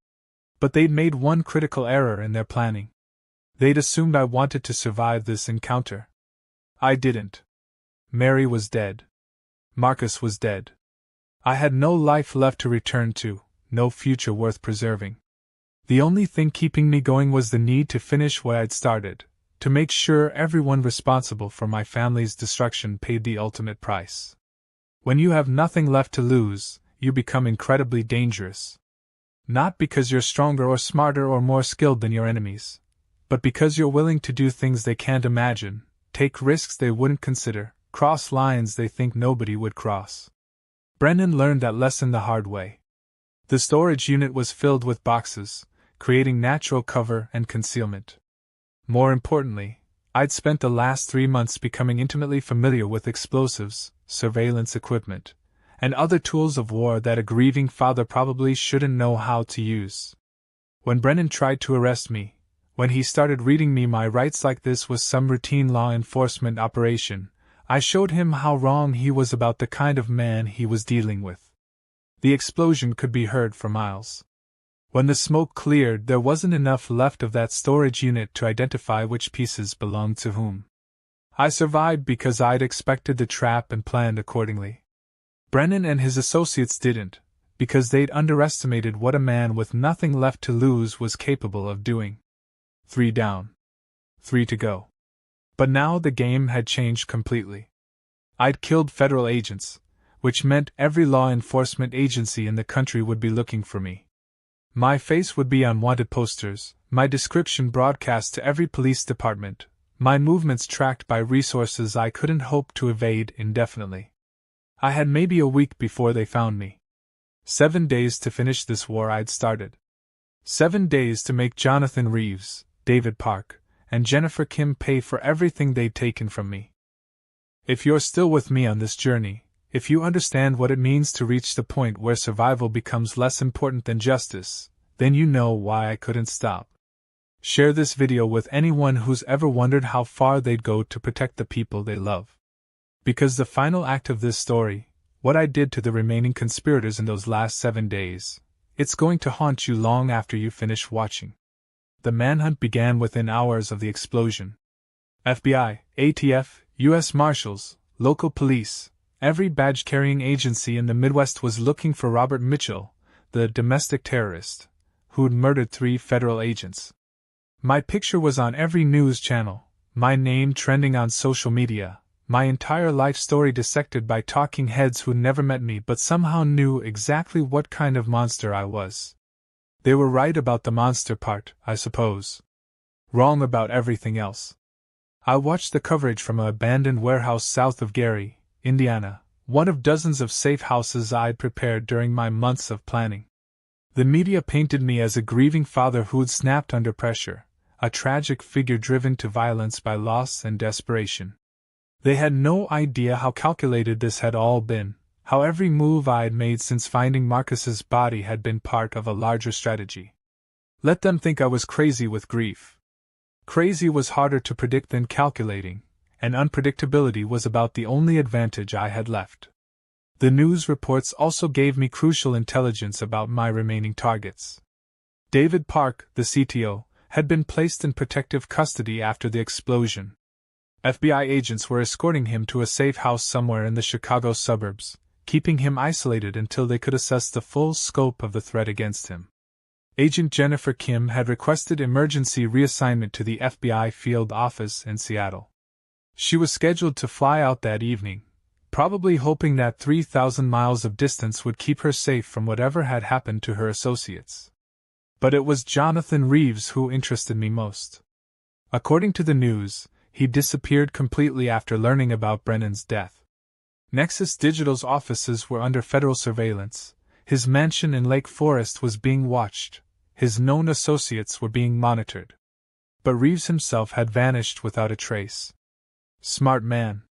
But they'd made one critical error in their planning. They'd assumed I wanted to survive this encounter. I didn't. Mary was dead. Marcus was dead. I had no life left to return to, no future worth preserving. The only thing keeping me going was the need to finish what I'd started, to make sure everyone responsible for my family's destruction paid the ultimate price. When you have nothing left to lose, you become incredibly dangerous. Not because you're stronger or smarter or more skilled than your enemies, but because you're willing to do things they can't imagine, take risks they wouldn't consider, cross lines they think nobody would cross. Brennan learned that lesson the hard way. The storage unit was filled with boxes, creating natural cover and concealment. More importantly, I'd spent the last 3 months becoming intimately familiar with explosives, surveillance equipment, and other tools of war that a grieving father probably shouldn't know how to use. When Brennan tried to arrest me, when he started reading me my rights like this was some routine law enforcement operation, I showed him how wrong he was about the kind of man he was dealing with. The explosion could be heard for miles. When the smoke cleared, there wasn't enough left of that storage unit to identify which pieces belonged to whom. I survived because I'd expected the trap and planned accordingly. Brennan and his associates didn't, because they'd underestimated what a man with nothing left to lose was capable of doing. 3 down. 3 to go. But now the game had changed completely. I'd killed federal agents, which meant every law enforcement agency in the country would be looking for me. My face would be on wanted posters, my description broadcast to every police department, my movements tracked by resources I couldn't hope to evade indefinitely. I had maybe a week before they found me. 7 days to finish this war I'd started. 7 days to make Jonathan Reeves, David Park, and Jennifer Kim pay for everything they'd taken from me. If you're still with me on this journey, if you understand what it means to reach the point where survival becomes less important than justice, then you know why I couldn't stop. Share this video with anyone who's ever wondered how far they'd go to protect the people they love. Because the final act of this story, what I did to the remaining conspirators in those last 7 days, it's going to haunt you long after you finish watching. The manhunt began within hours of the explosion. FBI, ATF, U.S. Marshals, local police, every badge-carrying agency in the Midwest was looking for Robert Mitchell, the domestic terrorist, who'd murdered 3 federal agents. My picture was on every news channel, my name trending on social media, my entire life story dissected by talking heads who never met me but somehow knew exactly what kind of monster I was. They were right about the monster part, I suppose. Wrong about everything else. I watched the coverage from an abandoned warehouse south of Gary, Indiana, one of dozens of safe houses I'd prepared during my months of planning. The media painted me as a grieving father who'd snapped under pressure, a tragic figure driven to violence by loss and desperation. They had no idea how calculated this had all been, how every move I'd made since finding Marcus's body had been part of a larger strategy. Let them think I was crazy with grief. Crazy was harder to predict than calculating, and unpredictability was about the only advantage I had left. The news reports also gave me crucial intelligence about my remaining targets. David Park, the CTO, had been placed in protective custody after the explosion. FBI agents were escorting him to a safe house somewhere in the Chicago suburbs, keeping him isolated until they could assess the full scope of the threat against him. Agent Jennifer Kim had requested emergency reassignment to the FBI field office in Seattle. She was scheduled to fly out that evening, probably hoping that 3,000 miles of distance would keep her safe from whatever had happened to her associates. But it was Jonathan Reeves who interested me most. According to the news, he disappeared completely after learning about Brennan's death. Nexus Digital's offices were under federal surveillance, his mansion in Lake Forest was being watched, his known associates were being monitored. But Reeves himself had vanished without a trace. Smart man.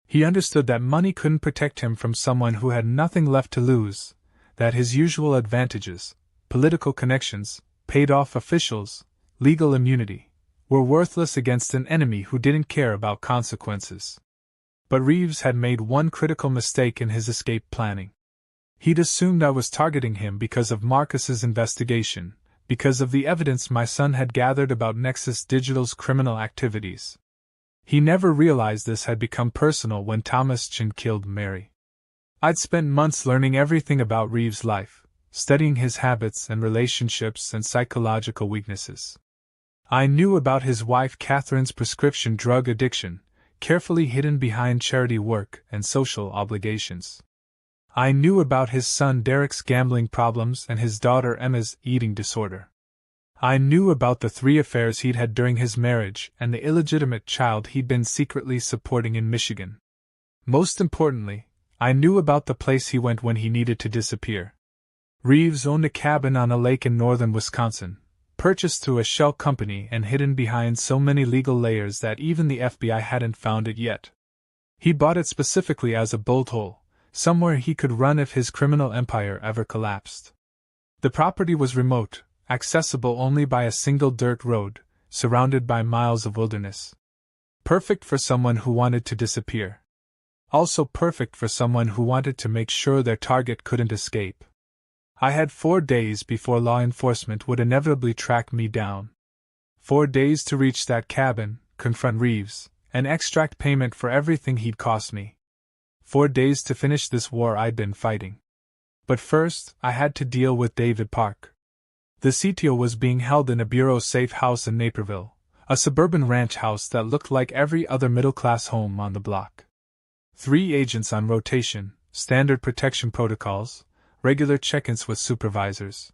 He understood that money couldn't protect him from someone who had nothing left to lose, that his usual advantages, political connections, paid-off officials, legal immunity, were worthless against an enemy who didn't care about consequences. But Reeves had made one critical mistake in his escape planning. He'd assumed I was targeting him because of Marcus's investigation, because of the evidence my son had gathered about Nexus Digital's criminal activities. He never realized this had become personal when Thomas Chin killed Mary. I'd spent months learning everything about Reeves' life, studying his habits and relationships and psychological weaknesses. I knew about his wife Catherine's prescription drug addiction, carefully hidden behind charity work and social obligations. I knew about his son Derek's gambling problems and his daughter Emma's eating disorder. I knew about the 3 affairs he'd had during his marriage and the illegitimate child he'd been secretly supporting in Michigan. Most importantly, I knew about the place he went when he needed to disappear. Reeves owned a cabin on a lake in northern Wisconsin, purchased through a shell company and hidden behind so many legal layers that even the FBI hadn't found it yet. He bought it specifically as a bolt hole, somewhere he could run if his criminal empire ever collapsed. The property was remote, accessible only by a single dirt road, surrounded by miles of wilderness. Perfect for someone who wanted to disappear. Also perfect for someone who wanted to make sure their target couldn't escape. I had 4 days before law enforcement would inevitably track me down. 4 days to reach that cabin, confront Reeves, an extract payment for everything he'd cost me. 4 days to finish this war I'd been fighting. But first, I had to deal with David Park. The CTO was being held in a bureau-safe house in Naperville, a suburban ranch house that looked like every other middle-class home on the block. 3 agents on rotation, standard protection protocols, regular check-ins with supervisors.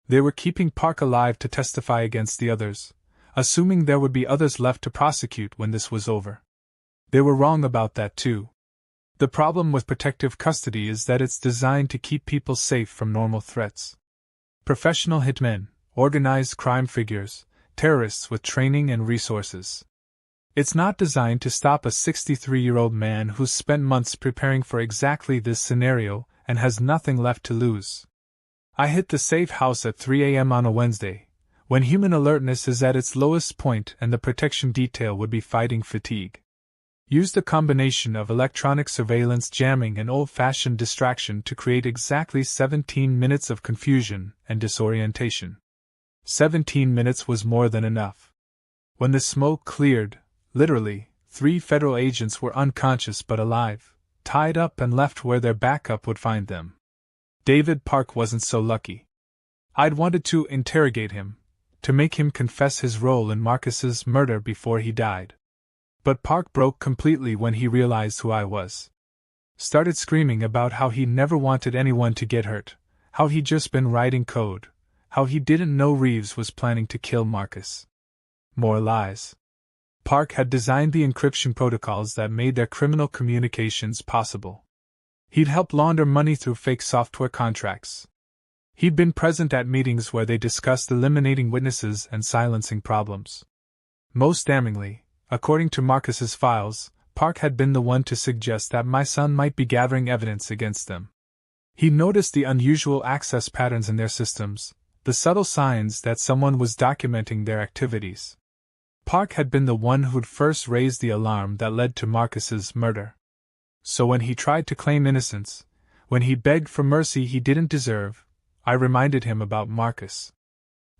They were keeping Park alive to testify against the others, assuming there would be others left to prosecute when this was over. They were wrong about that too. The problem with protective custody is that it's designed to keep people safe from normal threats. Professional hitmen, organized crime figures, terrorists with training and resources. It's not designed to stop a 63-year-old man who's spent months preparing for exactly this scenario and has nothing left to lose. I hit the safe house at 3 a.m. on a Wednesday, when human alertness is at its lowest point and the protection detail would be fighting fatigue. Used a combination of electronic surveillance jamming and old-fashioned distraction to create exactly 17 minutes of confusion and disorientation. 17 minutes was more than enough. When the smoke cleared, literally, 3 federal agents were unconscious but alive, tied up and left where their backup would find them. David Park wasn't so lucky. I'd wanted to interrogate him, to make him confess his role in Marcus's murder before he died. But Park broke completely when he realized who I was. Started screaming about how he never wanted anyone to get hurt, how he'd just been writing code, how he didn't know Reeves was planning to kill Marcus. More lies. Park had designed the encryption protocols that made their criminal communications possible. He'd helped launder money through fake software contracts. He'd been present at meetings where they discussed eliminating witnesses and silencing problems. Most damningly, according to Marcus's files, Park had been the one to suggest that my son might be gathering evidence against them. He noticed the unusual access patterns in their systems, the subtle signs that someone was documenting their activities. Park had been the one who'd first raised the alarm that led to Marcus's murder. So when he tried to claim innocence, when he begged for mercy he didn't deserve, I reminded him about Marcus.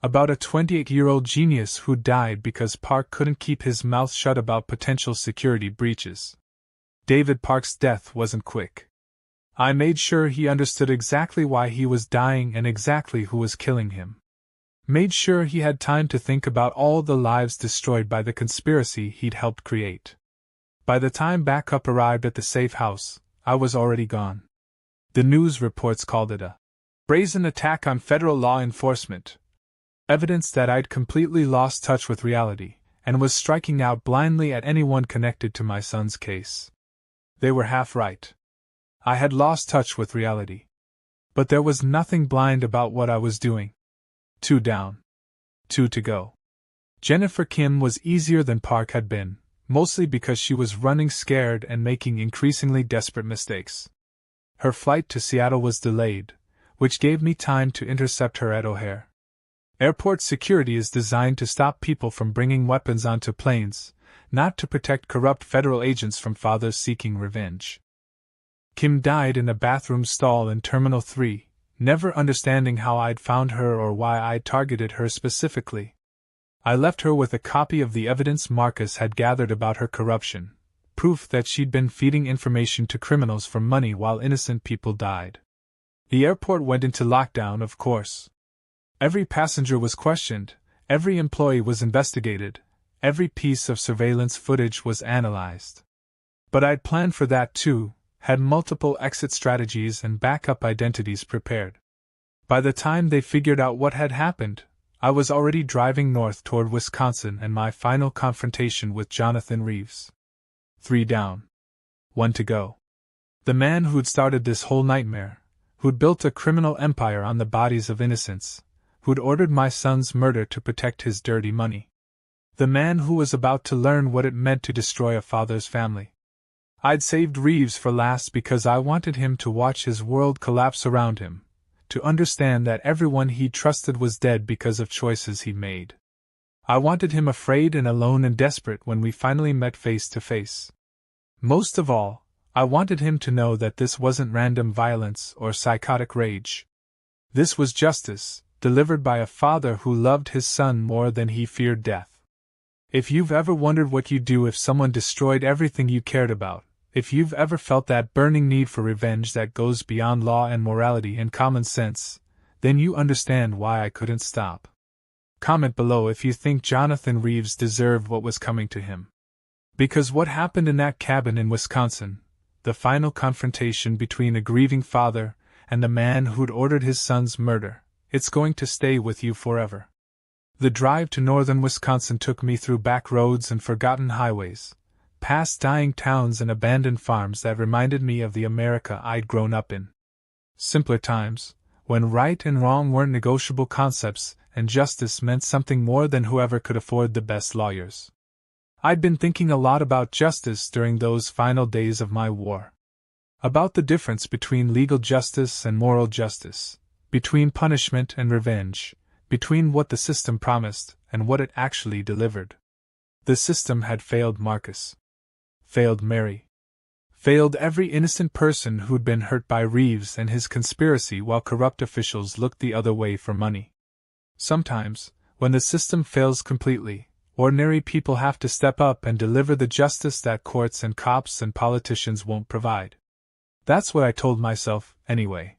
About a 28-year-old genius who died because Park couldn't keep his mouth shut about potential security breaches. David Park's death wasn't quick. I made sure he understood exactly why he was dying and exactly who was killing him. Made sure he had time to think about all the lives destroyed by the conspiracy he'd helped create. By the time backup arrived at the safe house, I was already gone. The news reports called it a brazen attack on federal law enforcement. Evidence that I'd completely lost touch with reality, and was striking out blindly at anyone connected to my son's case. They were half right. I had lost touch with reality. But there was nothing blind about what I was doing. 2 down. 2 to go. Jennifer Kim was easier than Park had been, mostly because she was running scared and making increasingly desperate mistakes. Her flight to Seattle was delayed, which gave me time to intercept her at O'Hare. Airport security is designed to stop people from bringing weapons onto planes, not to protect corrupt federal agents from fathers seeking revenge. Kim died in a bathroom stall in Terminal 3, never understanding how I'd found her or why I'd targeted her specifically. I left her with a copy of the evidence Marcus had gathered about her corruption, proof that she'd been feeding information to criminals for money while innocent people died. The airport went into lockdown, of course. Every passenger was questioned, every employee was investigated, every piece of surveillance footage was analyzed. But I'd planned for that too, had multiple exit strategies and backup identities prepared. By the time they figured out what had happened, I was already driving north toward Wisconsin and my final confrontation with Jonathan Reeves. 3 down. 1 to go. The man who'd started this whole nightmare, who'd built a criminal empire on the bodies of innocents, who'd ordered my son's murder to protect his dirty money. The man who was about to learn what it meant to destroy a father's family. I'd saved Reeves for last because I wanted him to watch his world collapse around him, to understand that everyone he trusted was dead because of choices he made. I wanted him afraid and alone and desperate when we finally met face to face. Most of all, I wanted him to know that this wasn't random violence or psychotic rage. This was justice, delivered by a father who loved his son more than he feared death. If you've ever wondered what you'd do if someone destroyed everything you cared about, if you've ever felt that burning need for revenge that goes beyond law and morality and common sense, then you understand why I couldn't stop. Comment below if you think Jonathan Reeves deserved what was coming to him. Because what happened in that cabin in Wisconsin, the final confrontation between a grieving father and the man who'd ordered his son's murder, it's going to stay with you forever. The drive to northern Wisconsin took me through back roads and forgotten highways, past dying towns and abandoned farms that reminded me of the America I'd grown up in. Simpler times, when right and wrong weren't negotiable concepts and justice meant something more than whoever could afford the best lawyers. I'd been thinking a lot about justice during those final days of my war. About the difference between legal justice and moral justice, between punishment and revenge, between what the system promised and what it actually delivered. The system had failed Marcus. Failed Mary. Failed every innocent person who'd been hurt by Reeves and his conspiracy while corrupt officials looked the other way for money. Sometimes, when the system fails completely, ordinary people have to step up and deliver the justice that courts and cops and politicians won't provide. That's what I told myself, anyway.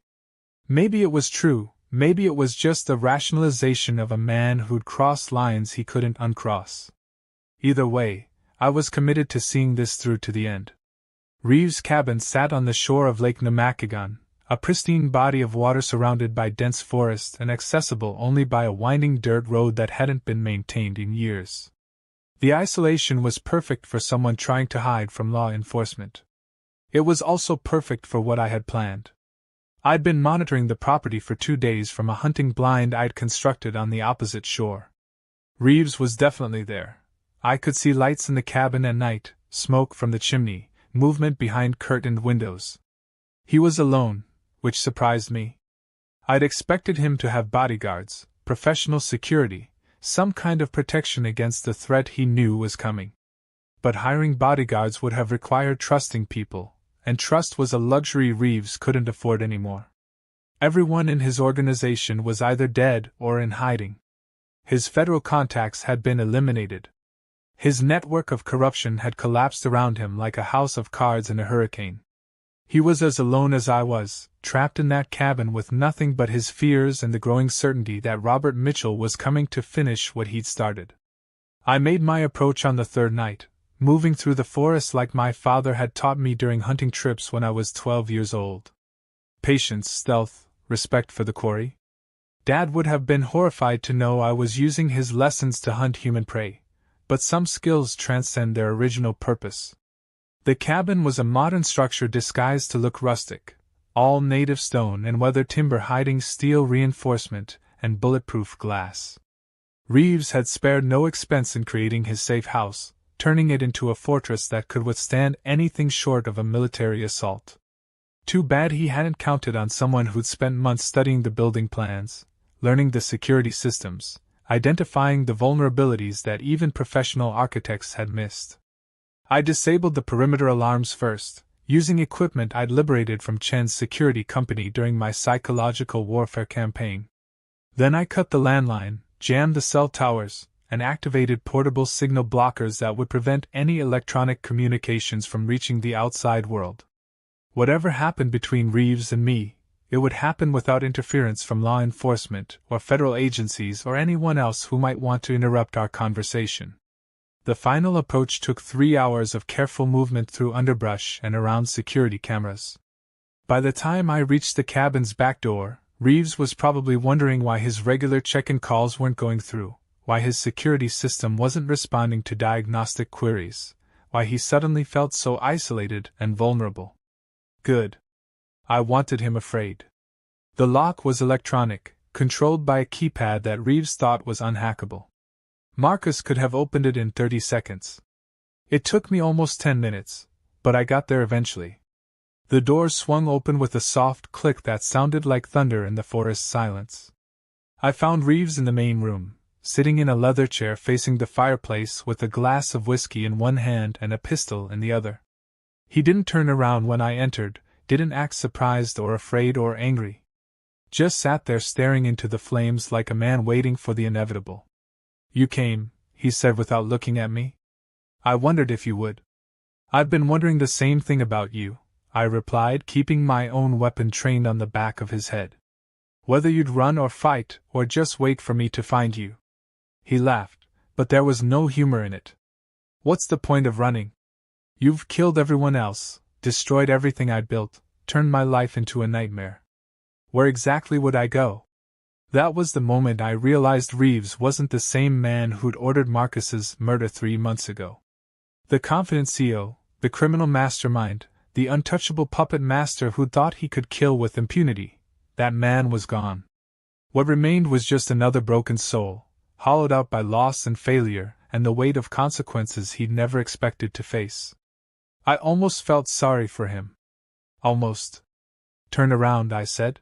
Maybe it was true, maybe it was just the rationalization of a man who'd crossed lines he couldn't uncross. Either way, I was committed to seeing this through to the end. Reeves' cabin sat on the shore of Lake Nemacolin, a pristine body of water surrounded by dense forest and accessible only by a winding dirt road that hadn't been maintained in years. The isolation was perfect for someone trying to hide from law enforcement. It was also perfect for what I had planned. I'd been monitoring the property for 2 days from a hunting blind I'd constructed on the opposite shore. Reeves was definitely there. I could see lights in the cabin at night, smoke from the chimney, movement behind curtained windows. He was alone, which surprised me. I'd expected him to have bodyguards, professional security, some kind of protection against the threat he knew was coming. But hiring bodyguards would have required trusting people, and trust was a luxury Reeves couldn't afford anymore. Everyone in his organization was either dead or in hiding. His federal contacts had been eliminated. His network of corruption had collapsed around him like a house of cards in a hurricane. He was as alone as I was, trapped in that cabin with nothing but his fears and the growing certainty that Robert Mitchell was coming to finish what he'd started. I made my approach on the third night, moving through the forest like my father had taught me during hunting trips when I was 12 years old. Patience, stealth, respect for the quarry. Dad would have been horrified to know I was using his lessons to hunt human prey, but some skills transcend their original purpose. The cabin was a modern structure disguised to look rustic, all native stone and weathered timber hiding steel reinforcement and bulletproof glass. Reeves had spared no expense in creating his safe house, turning it into a fortress that could withstand anything short of a military assault. Too bad he hadn't counted on someone who'd spent months studying the building plans, learning the security systems, identifying the vulnerabilities that even professional architects had missed. I disabled the perimeter alarms first, using equipment I'd liberated from Chen's security company during my psychological warfare campaign. Then I cut the landline, jammed the cell towers, and activated portable signal blockers that would prevent any electronic communications from reaching the outside world. Whatever happened between Reeves and me, it would happen without interference from law enforcement or federal agencies or anyone else who might want to interrupt our conversation. The final approach took 3 hours of careful movement through underbrush and around security cameras. By the time I reached the cabin's back door, Reeves was probably wondering why his regular check-in calls weren't going through, why his security system wasn't responding to diagnostic queries, why he suddenly felt so isolated and vulnerable. Good. I wanted him afraid. The lock was electronic, controlled by a keypad that Reeves thought was unhackable. Marcus could have opened it in 30 seconds. It took me almost 10 minutes, but I got there eventually. The doors swung open with a soft click that sounded like thunder in the forest silence. I found Reeves in the main room, sitting in a leather chair facing the fireplace with a glass of whiskey in one hand and a pistol in the other. He didn't turn around when I entered, didn't act surprised or afraid or angry. Just sat there staring into the flames like a man waiting for the inevitable. "You came," he said without looking at me. I wondered if you would. I've been wondering the same thing about you, I replied, keeping my own weapon trained on the back of his head. Whether you'd run or fight, or just wait for me to find you. He laughed, but there was no humor in it. What's the point of running? You've killed everyone else, destroyed everything I'd built, turned my life into a nightmare. Where exactly would I go? That was the moment I realized Reeves wasn't the same man who'd ordered Marcus's murder 3 months ago. The confident CEO, the criminal mastermind, the untouchable puppet master who thought he could kill with impunity, that man was gone. What remained was just another broken soul, hollowed out by loss and failure and the weight of consequences he'd never expected to face. I almost felt sorry for him. Almost. Turn around, I said.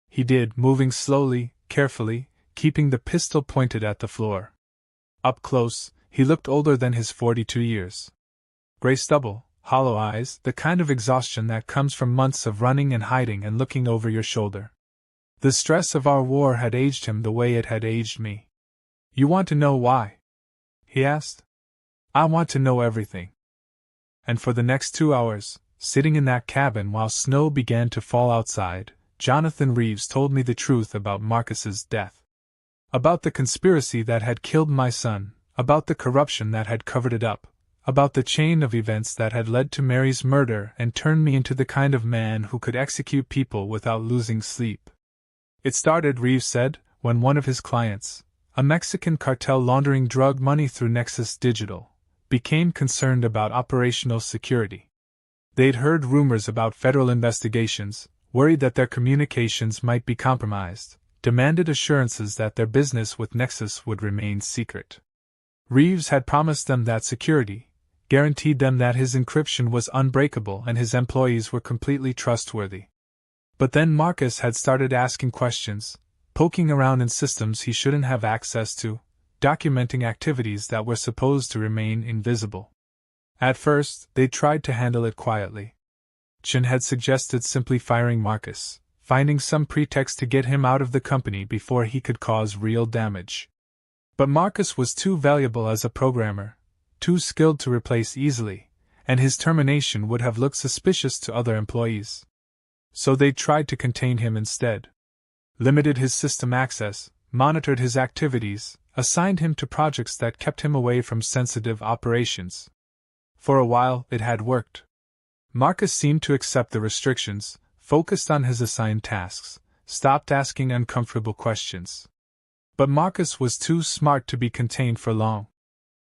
He did, moving slowly, carefully, keeping the pistol pointed at the floor. Up close, he looked older than his 42 years. Gray stubble, hollow eyes, the kind of exhaustion that comes from months of running and hiding and looking over your shoulder. The stress of our war had aged him the way it had aged me. You want to know why? He asked. I want to know everything. And for the next 2 hours, sitting in that cabin while snow began to fall outside, Jonathan Reeves told me the truth about Marcus's death. About the conspiracy that had killed my son, about the corruption that had covered it up, about the chain of events that had led to Mary's murder and turned me into the kind of man who could execute people without losing sleep. It started, Reeves said, when one of his clients, a Mexican cartel laundering drug money through Nexus Digital, became concerned about operational security. They'd heard rumors about federal investigations, worried that their communications might be compromised, demanded assurances that their business with Nexus would remain secret. Reeves had promised them that security, guaranteed them that his encryption was unbreakable and his employees were completely trustworthy. But then Marcus had started asking questions, poking around in systems he shouldn't have access to, documenting activities that were supposed to remain invisible. At first, they tried to handle it quietly. Chin had suggested simply firing Marcus, finding some pretext to get him out of the company before he could cause real damage. But Marcus was too valuable as a programmer, too skilled to replace easily, and his termination would have looked suspicious to other employees. So they tried to contain him instead. Limited his system access, monitored his activities, assigned him to projects that kept him away from sensitive operations. For a while, it had worked. Marcus seemed to accept the restrictions, focused on his assigned tasks, stopped asking uncomfortable questions. But Marcus was too smart to be contained for long.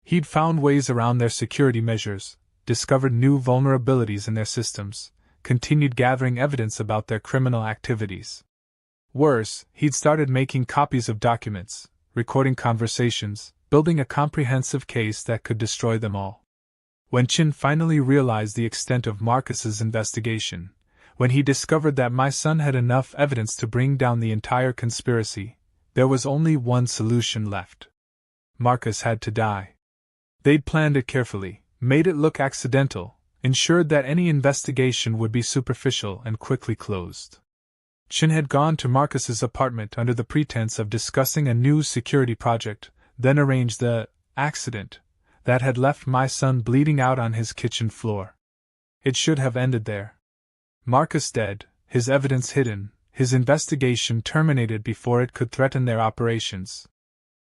He'd found ways around their security measures, discovered new vulnerabilities in their systems, continued gathering evidence about their criminal activities. Worse, he'd started making copies of documents, recording conversations, building a comprehensive case that could destroy them all. When Chin finally realized the extent of Marcus's investigation, when he discovered that my son had enough evidence to bring down the entire conspiracy, there was only one solution left. Marcus had to die. They'd planned it carefully, made it look accidental, ensured that any investigation would be superficial and quickly closed. Chin had gone to Marcus's apartment under the pretense of discussing a new security project, then arranged the accident that had left my son bleeding out on his kitchen floor. It should have ended there. Marcus dead, his evidence hidden, his investigation terminated before it could threaten their operations.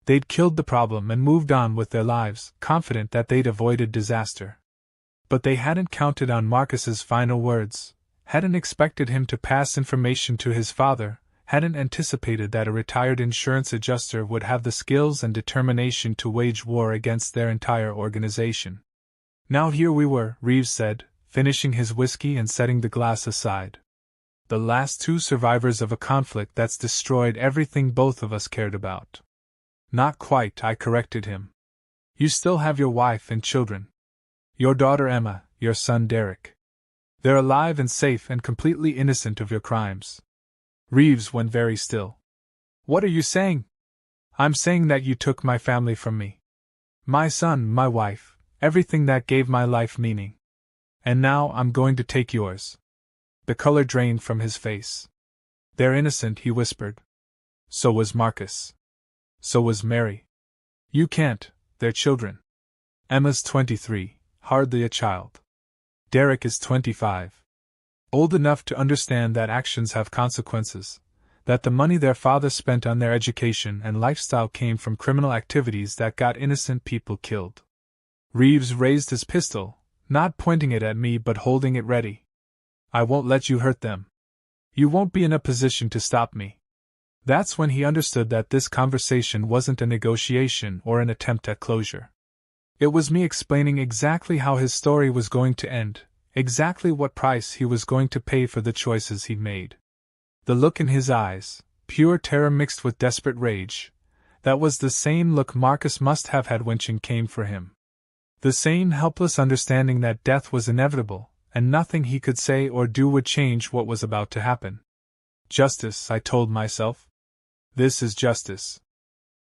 They'd killed the problem and moved on with their lives, confident that they'd avoided disaster. But they hadn't counted on Marcus's final words, hadn't expected him to pass information to his father, hadn't anticipated that a retired insurance adjuster would have the skills and determination to wage war against their entire organization. Now here we were, Reeves said, finishing his whiskey and setting the glass aside. The last 2 survivors of a conflict that's destroyed everything both of us cared about. Not quite, I corrected him. You still have your wife and children. Your daughter Emma, your son Derek. They're alive and safe and completely innocent of your crimes. Reeves went very still. What are you saying? I'm saying that you took my family from me. My son, my wife, everything that gave my life meaning. And now I'm going to take yours. The color drained from his face. They're innocent, he whispered. So was Marcus. So was Mary. You can't, their children. Emma's 23, hardly a child. Derek is 25. Old enough to understand that actions have consequences, that the money their father spent on their education and lifestyle came from criminal activities that got innocent people killed. Reeves raised his pistol, not pointing it at me but holding it ready. I won't let you hurt them. You won't be in a position to stop me. That's when he understood that this conversation wasn't a negotiation or an attempt at closure. It was me explaining exactly how his story was going to end, exactly what price he was going to pay for the choices he'd made. The look in his eyes, pure terror mixed with desperate rage, that was the same look Marcus must have had when Chin came for him. The same helpless understanding that death was inevitable, and nothing he could say or do would change what was about to happen. Justice, I told myself. This is justice.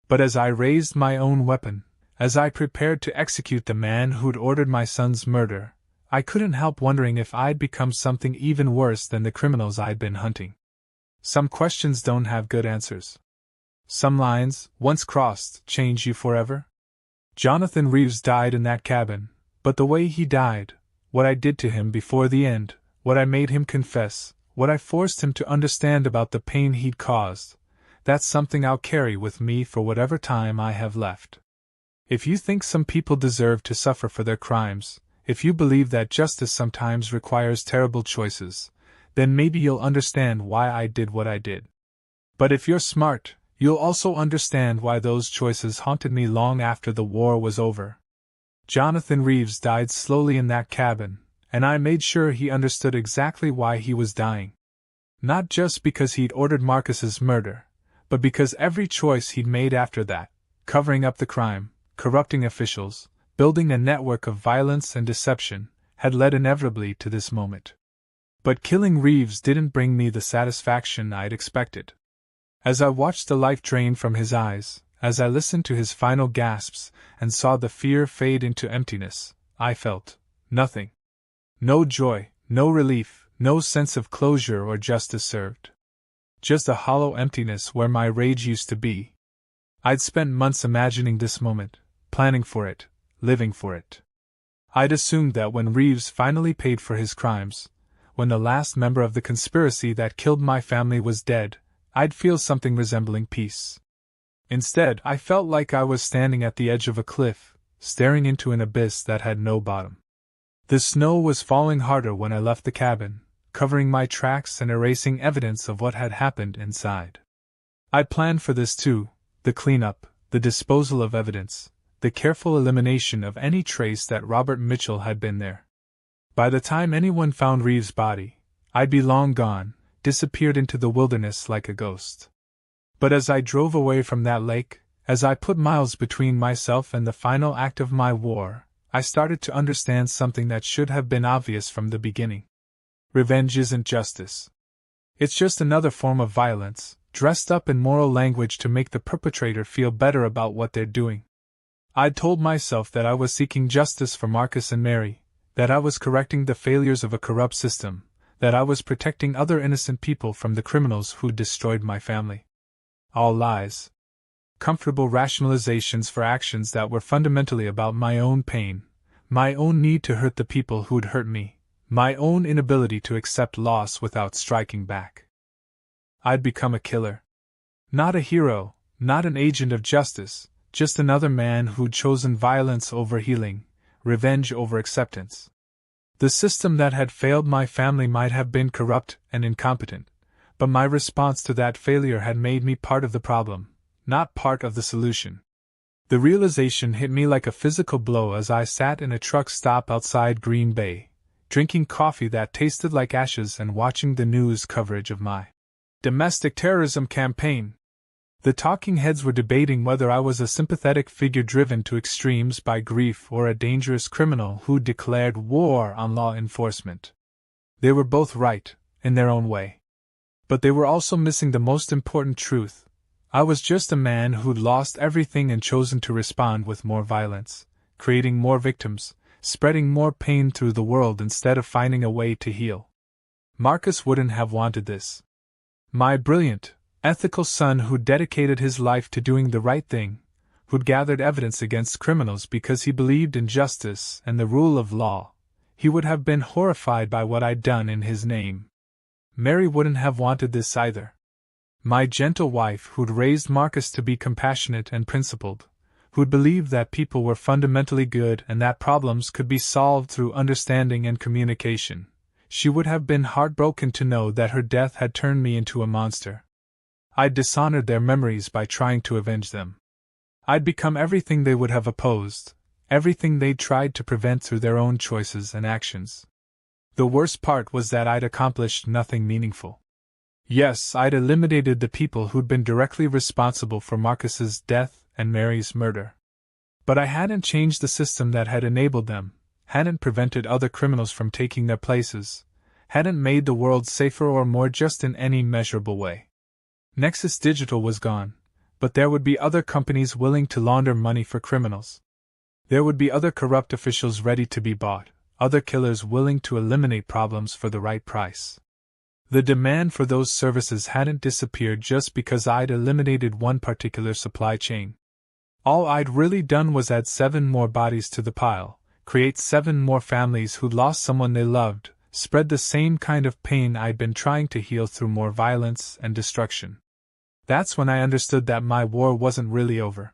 But as I raised my own weapon, as I prepared to execute the man who'd ordered my son's murder, I couldn't help wondering if I'd become something even worse than the criminals I'd been hunting. Some questions don't have good answers. Some lines, once crossed, change you forever. Jonathan Reeves died in that cabin, but the way he died, what I did to him before the end, what I made him confess, what I forced him to understand about the pain he'd caused, that's something I'll carry with me for whatever time I have left. If you think some people deserve to suffer for their crimes, if you believe that justice sometimes requires terrible choices, then maybe you'll understand why I did what I did. But if you're smart, you'll also understand why those choices haunted me long after the war was over. Jonathan Reeves died slowly in that cabin, and I made sure he understood exactly why he was dying. Not just because he'd ordered Marcus's murder, but because every choice he'd made after that, covering up the crime, corrupting officials, building a network of violence and deception, had led inevitably to this moment. But killing Reeves didn't bring me the satisfaction I'd expected. As I watched the life drain from his eyes, as I listened to his final gasps and saw the fear fade into emptiness, I felt nothing. No joy, no relief, no sense of closure or justice served. Just a hollow emptiness where my rage used to be. I'd spent months imagining this moment, planning for it, living for it. I'd assumed that when Reeves finally paid for his crimes, when the last member of the conspiracy that killed my family was dead, I'd feel something resembling peace. Instead, I felt like I was standing at the edge of a cliff, staring into an abyss that had no bottom. The snow was falling harder when I left the cabin, covering my tracks and erasing evidence of what had happened inside. I'd planned for this too, the cleanup, the disposal of evidence, the careful elimination of any trace that Robert Mitchell had been there. By the time anyone found Reeves' body, I'd be long gone, disappeared into the wilderness like a ghost. But as I drove away from that lake, as I put miles between myself and the final act of my war, I started to understand something that should have been obvious from the beginning. Revenge isn't justice. It's just another form of violence, dressed up in moral language to make the perpetrator feel better about what they're doing. I'd told myself that I was seeking justice for Marcus and Mary, that I was correcting the failures of a corrupt system, that I was protecting other innocent people from the criminals who'd destroyed my family. All lies. Comfortable rationalizations for actions that were fundamentally about my own pain, my own need to hurt the people who'd hurt me, my own inability to accept loss without striking back. I'd become a killer. Not a hero, not an agent of justice, just another man who'd chosen violence over healing, revenge over acceptance. The system that had failed my family might have been corrupt and incompetent, but my response to that failure had made me part of the problem, not part of the solution. The realization hit me like a physical blow as I sat in a truck stop outside Green Bay, drinking coffee that tasted like ashes and watching the news coverage of my domestic terrorism campaign. The talking heads were debating whether I was a sympathetic figure driven to extremes by grief or a dangerous criminal who declared war on law enforcement. They were both right, in their own way. But they were also missing the most important truth. I was just a man who'd lost everything and chosen to respond with more violence, creating more victims, spreading more pain through the world instead of finding a way to heal. Marcus wouldn't have wanted this. My brilliant, ethical son who dedicated his life to doing the right thing, who'd gathered evidence against criminals because he believed in justice and the rule of law, he would have been horrified by what I'd done in his name. Mary wouldn't have wanted this either. My gentle wife, who'd raised Marcus to be compassionate and principled, who'd believed that people were fundamentally good and that problems could be solved through understanding and communication, she would have been heartbroken to know that her death had turned me into a monster. I'd dishonored their memories by trying to avenge them. I'd become everything they would have opposed, everything they'd tried to prevent through their own choices and actions. The worst part was that I'd accomplished nothing meaningful. Yes, I'd eliminated the people who'd been directly responsible for Marcus's death and Mary's murder. But I hadn't changed the system that had enabled them, hadn't prevented other criminals from taking their places, hadn't made the world safer or more just in any measurable way. Nexus Digital was gone, but there would be other companies willing to launder money for criminals. There would be other corrupt officials ready to be bought, other killers willing to eliminate problems for the right price. The demand for those services hadn't disappeared just because I'd eliminated one particular supply chain. All I'd really done was add 7 more bodies to the pile, create 7 more families who'd lost someone they loved, spread the same kind of pain I'd been trying to heal through more violence and destruction. That's when I understood that my war wasn't really over.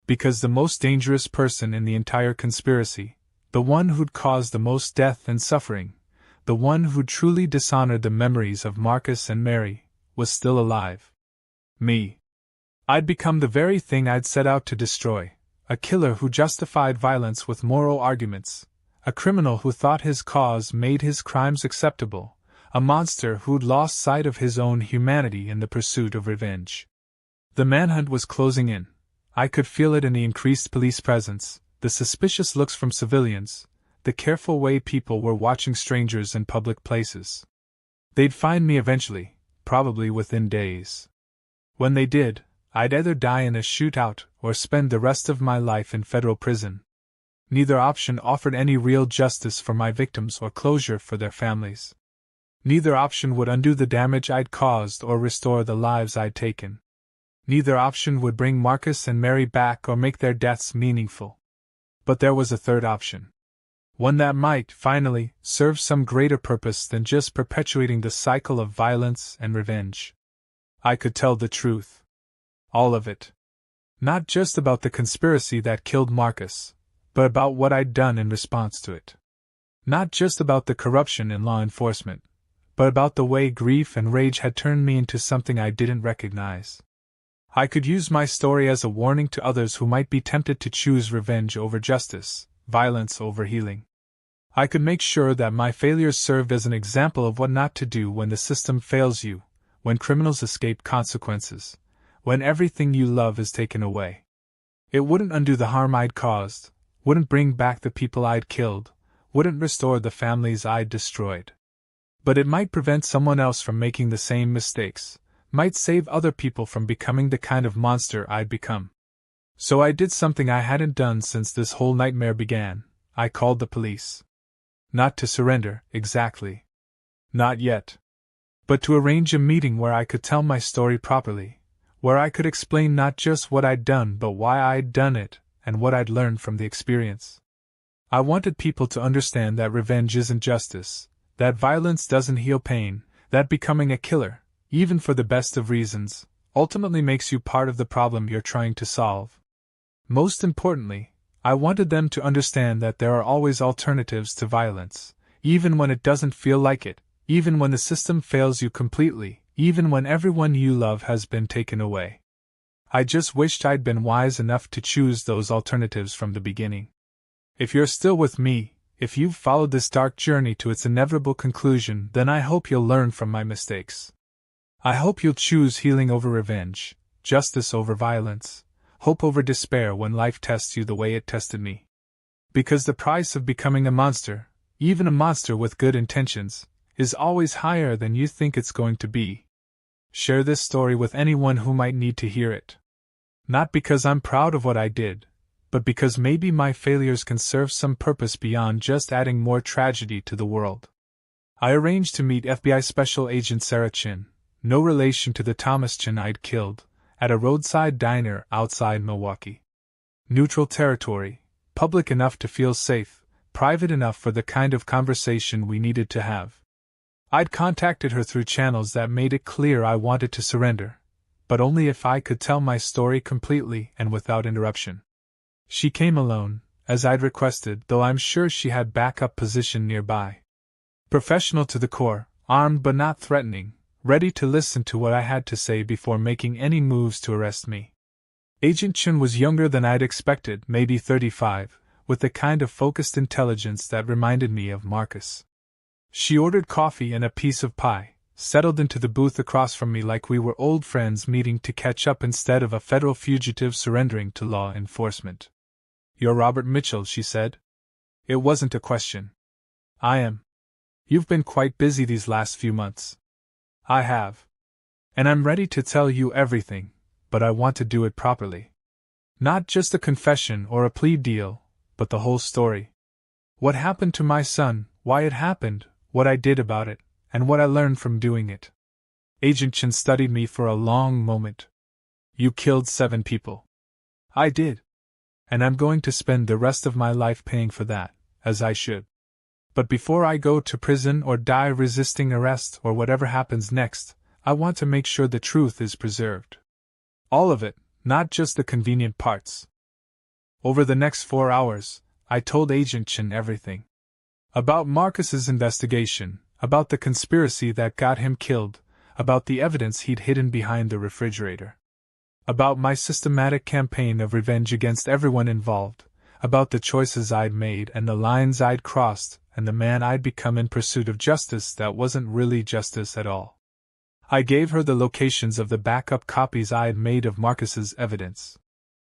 Because the most dangerous person in the entire conspiracy, the one who'd caused the most death and suffering, the one who truly dishonored the memories of Marcus and Mary, was still alive. Me. I'd become the very thing I'd set out to destroy, a killer who justified violence with moral arguments, a criminal who thought his cause made his crimes acceptable, a monster who'd lost sight of his own humanity in the pursuit of revenge. The manhunt was closing in. I could feel it in the increased police presence, the suspicious looks from civilians, the careful way people were watching strangers in public places. They'd find me eventually, probably within days. When they did, I'd either die in a shootout or spend the rest of my life in federal prison. Neither option offered any real justice for my victims or closure for their families. Neither option would undo the damage I'd caused or restore the lives I'd taken. Neither option would bring Marcus and Mary back or make their deaths meaningful. But there was a third option. One that might, finally, serve some greater purpose than just perpetuating the cycle of violence and revenge. I could tell the truth. All of it. Not just about the conspiracy that killed Marcus, but about what I'd done in response to it. Not just about the corruption in law enforcement, but about the way grief and rage had turned me into something I didn't recognize. I could use my story as a warning to others who might be tempted to choose revenge over justice, violence over healing. I could make sure that my failures served as an example of what not to do when the system fails you, when criminals escape consequences, when everything you love is taken away. It wouldn't undo the harm I'd caused, wouldn't bring back the people I'd killed, wouldn't restore the families I'd destroyed. But it might prevent someone else from making the same mistakes, might save other people from becoming the kind of monster I'd become. So I did something I hadn't done since this whole nightmare began. I called the police. Not to surrender, exactly. Not yet. But to arrange a meeting where I could tell my story properly, where I could explain not just what I'd done but why I'd done it, and what I'd learned from the experience. I wanted people to understand that revenge isn't justice, that violence doesn't heal pain, that becoming a killer, even for the best of reasons, ultimately makes you part of the problem you're trying to solve. Most importantly, I wanted them to understand that there are always alternatives to violence, even when it doesn't feel like it, even when the system fails you completely, even when everyone you love has been taken away. I just wished I'd been wise enough to choose those alternatives from the beginning. If you're still with me, if you've followed this dark journey to its inevitable conclusion, then I hope you'll learn from my mistakes. I hope you'll choose healing over revenge, justice over violence, hope over despair when life tests you the way it tested me. Because the price of becoming a monster, even a monster with good intentions, is always higher than you think it's going to be. Share this story with anyone who might need to hear it. Not because I'm proud of what I did, but because maybe my failures can serve some purpose beyond just adding more tragedy to the world. I arranged to meet FBI Special Agent Sarah Chin, no relation to the Thomas Chin I'd killed, at a roadside diner outside Milwaukee. Neutral territory, public enough to feel safe, private enough for the kind of conversation we needed to have. I'd contacted her through channels that made it clear I wanted to surrender, but only if I could tell my story completely and without interruption. She came alone, as I'd requested, though I'm sure she had backup position nearby. Professional to the core, armed but not threatening, ready to listen to what I had to say before making any moves to arrest me. Agent Chun was younger than I'd expected, maybe 35, with the kind of focused intelligence that reminded me of Marcus. She ordered coffee and a piece of pie, settled into the booth across from me like we were old friends meeting to catch up instead of a federal fugitive surrendering to law enforcement. "You're Robert Mitchell," she said. It wasn't a question. "I am. You've been quite busy these last few months." "I have. And I'm ready to tell you everything, but I want to do it properly. Not just a confession or a plea deal, but the whole story. What happened to my son, why it happened, what I did about it, and what I learned from doing it." Agent Chen studied me for a long moment. "You killed 7 people." "I did. And I'm going to spend the rest of my life paying for that, as I should. But before I go to prison or die resisting arrest or whatever happens next, I want to make sure the truth is preserved. All of it, not just the convenient parts." Over the next 4 hours, I told Agent Chen everything. About Marcus's investigation, about the conspiracy that got him killed, about the evidence he'd hidden behind the refrigerator. About my systematic campaign of revenge against everyone involved, about the choices I'd made and the lines I'd crossed, and the man I'd become in pursuit of justice that wasn't really justice at all. I gave her the locations of the backup copies I had made of Marcus's evidence.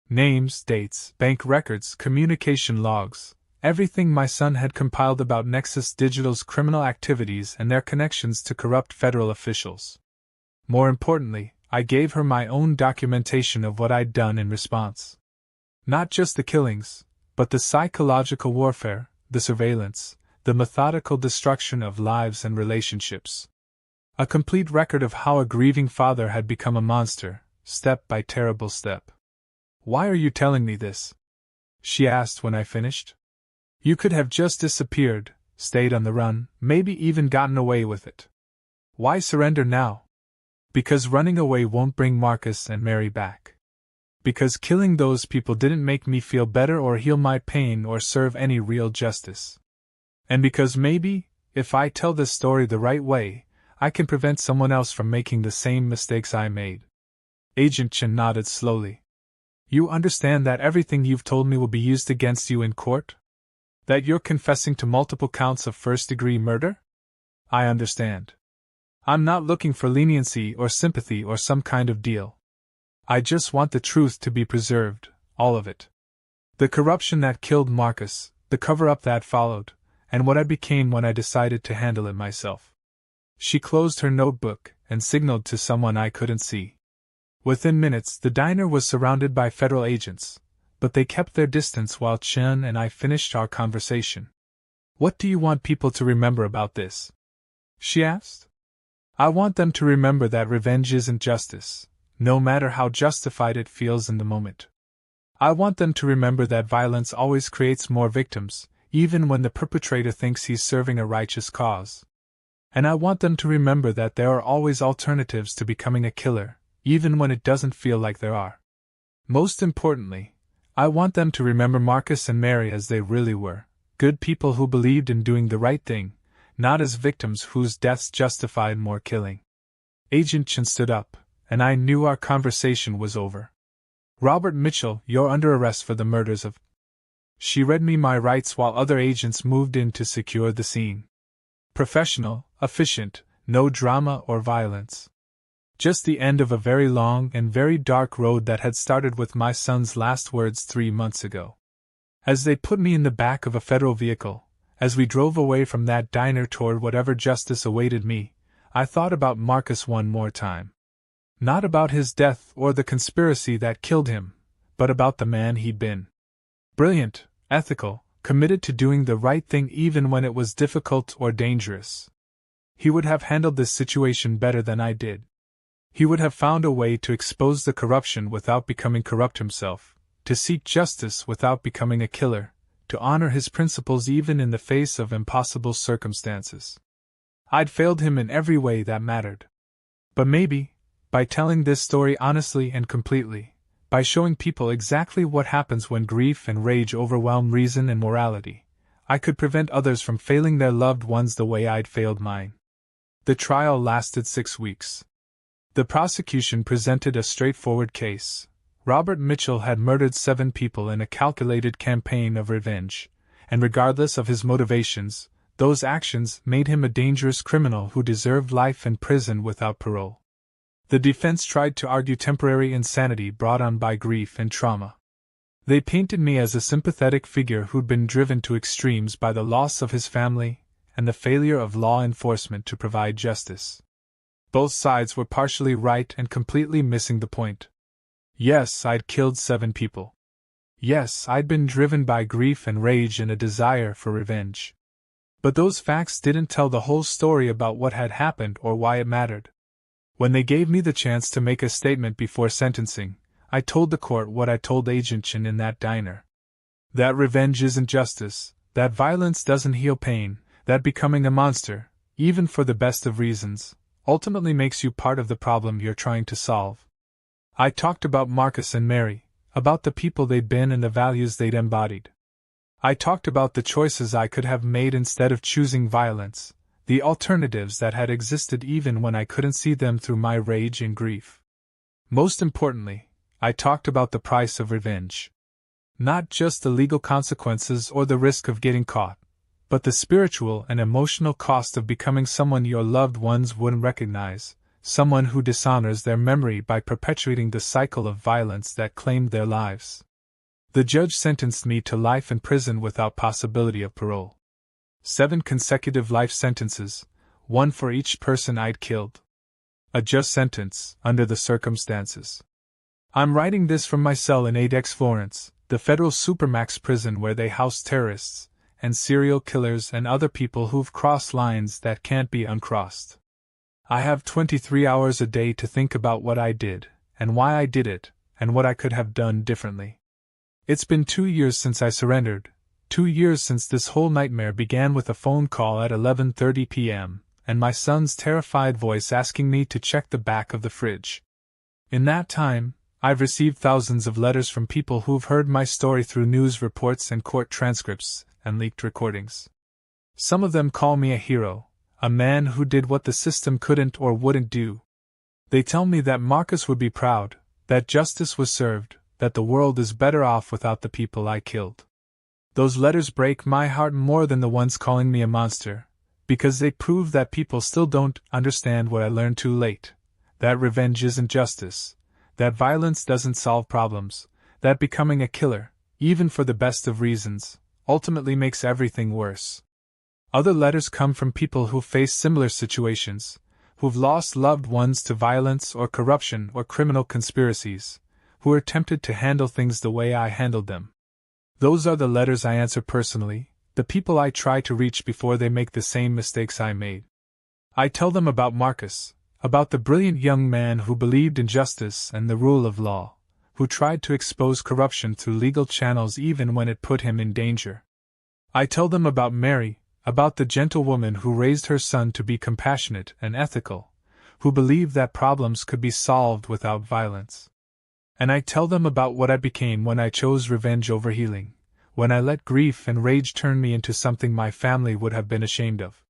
Names, dates, bank records, communication logs, everything my son had compiled about Nexus Digital's criminal activities and their connections to corrupt federal officials. More importantly, I gave her my own documentation of what I'd done in response. Not just the killings, but the psychological warfare, the surveillance, the methodical destruction of lives and relationships. A complete record of how a grieving father had become a monster, step by terrible step. "Why are you telling me this?" she asked when I finished. "You could have just disappeared, stayed on the run, maybe even gotten away with it. Why surrender now?" "Because running away won't bring Marcus and Mary back. Because killing those people didn't make me feel better or heal my pain or serve any real justice. And because maybe, if I tell this story the right way, I can prevent someone else from making the same mistakes I made." Agent Chen nodded slowly. "You understand that everything you've told me will be used against you in court? That you're confessing to multiple counts of first-degree murder?" "I understand. I'm not looking for leniency or sympathy or some kind of deal. I just want the truth to be preserved, all of it. The corruption that killed Marcus, the cover-up that followed, and what I became when I decided to handle it myself." She closed her notebook and signaled to someone I couldn't see. Within minutes, the diner was surrounded by federal agents, but they kept their distance while Chen and I finished our conversation. "What do you want people to remember about this?" she asked. "I want them to remember that revenge isn't justice, no matter how justified it feels in the moment. I want them to remember that violence always creates more victims, even when the perpetrator thinks he's serving a righteous cause. And I want them to remember that there are always alternatives to becoming a killer, even when it doesn't feel like there are. Most importantly, I want them to remember Marcus and Mary as they really were, good people who believed in doing the right thing, not as victims whose deaths justified more killing." Agent Chen stood up, and I knew our conversation was over. "Robert Mitchell, you're under arrest for the murders of..." She read me my rights while other agents moved in to secure the scene. Professional, efficient, no drama or violence. Just the end of a very long and very dark road that had started with my son's last words 3 months ago. As they put me in the back of a federal vehicle, as we drove away from that diner toward whatever justice awaited me, I thought about Marcus one more time. Not about his death or the conspiracy that killed him, but about the man he'd been. Brilliant, ethical, committed to doing the right thing even when it was difficult or dangerous. He would have handled this situation better than I did. He would have found a way to expose the corruption without becoming corrupt himself, to seek justice without becoming a killer, to honor his principles even in the face of impossible circumstances. I'd failed him in every way that mattered. But maybe, by telling this story honestly and completely, by showing people exactly what happens when grief and rage overwhelm reason and morality, I could prevent others from failing their loved ones the way I'd failed mine. The trial lasted 6 weeks. The prosecution presented a straightforward case. Robert Mitchell had murdered 7 people in a calculated campaign of revenge, and regardless of his motivations, those actions made him a dangerous criminal who deserved life in prison without parole. The defense tried to argue temporary insanity brought on by grief and trauma. They painted me as a sympathetic figure who'd been driven to extremes by the loss of his family and the failure of law enforcement to provide justice. Both sides were partially right and completely missing the point. Yes, I'd killed 7 people. Yes, I'd been driven by grief and rage and a desire for revenge. But those facts didn't tell the whole story about what had happened or why it mattered. When they gave me the chance to make a statement before sentencing, I told the court what I told Agent Chen in that diner. That revenge isn't justice, that violence doesn't heal pain, that becoming a monster, even for the best of reasons, ultimately makes you part of the problem you're trying to solve. I talked about Marcus and Mary, about the people they'd been and the values they'd embodied. I talked about the choices I could have made instead of choosing violence, the alternatives that had existed even when I couldn't see them through my rage and grief. Most importantly, I talked about the price of revenge. Not just the legal consequences or the risk of getting caught, but the spiritual and emotional cost of becoming someone your loved ones wouldn't recognize, someone who dishonors their memory by perpetuating the cycle of violence that claimed their lives. The judge sentenced me to life in prison without possibility of parole. 7 consecutive life sentences, 1 for each person I'd killed. A just sentence, under the circumstances. I'm writing this from my cell in Adex, Florence, the federal supermax prison where they house terrorists, and serial killers and other people who've crossed lines that can't be uncrossed. I have 23 hours a day to think about what I did, and why I did it, and what I could have done differently. It's been 2 years since I surrendered, 2 years since this whole nightmare began with a phone call at 11:30 p.m., and my son's terrified voice asking me to check the back of the fridge. In that time, I've received thousands of letters from people who've heard my story through news reports and court transcripts and leaked recordings. Some of them call me a hero, a man who did what the system couldn't or wouldn't do. They tell me that Marcus would be proud, that justice was served, that the world is better off without the people I killed. Those letters break my heart more than the ones calling me a monster, because they prove that people still don't understand what I learned too late, that revenge isn't justice, that violence doesn't solve problems, that becoming a killer, even for the best of reasons, ultimately makes everything worse. Other letters come from people who face similar situations, who've lost loved ones to violence or corruption or criminal conspiracies, who are tempted to handle things the way I handled them. Those are the letters I answer personally, the people I try to reach before they make the same mistakes I made. I tell them about Marcus, about the brilliant young man who believed in justice and the rule of law, who tried to expose corruption through legal channels even when it put him in danger. I tell them about Mary, about the gentle woman who raised her son to be compassionate and ethical, who believed that problems could be solved without violence. And I tell them about what I became when I chose revenge over healing, when I let grief and rage turn me into something my family would have been ashamed of.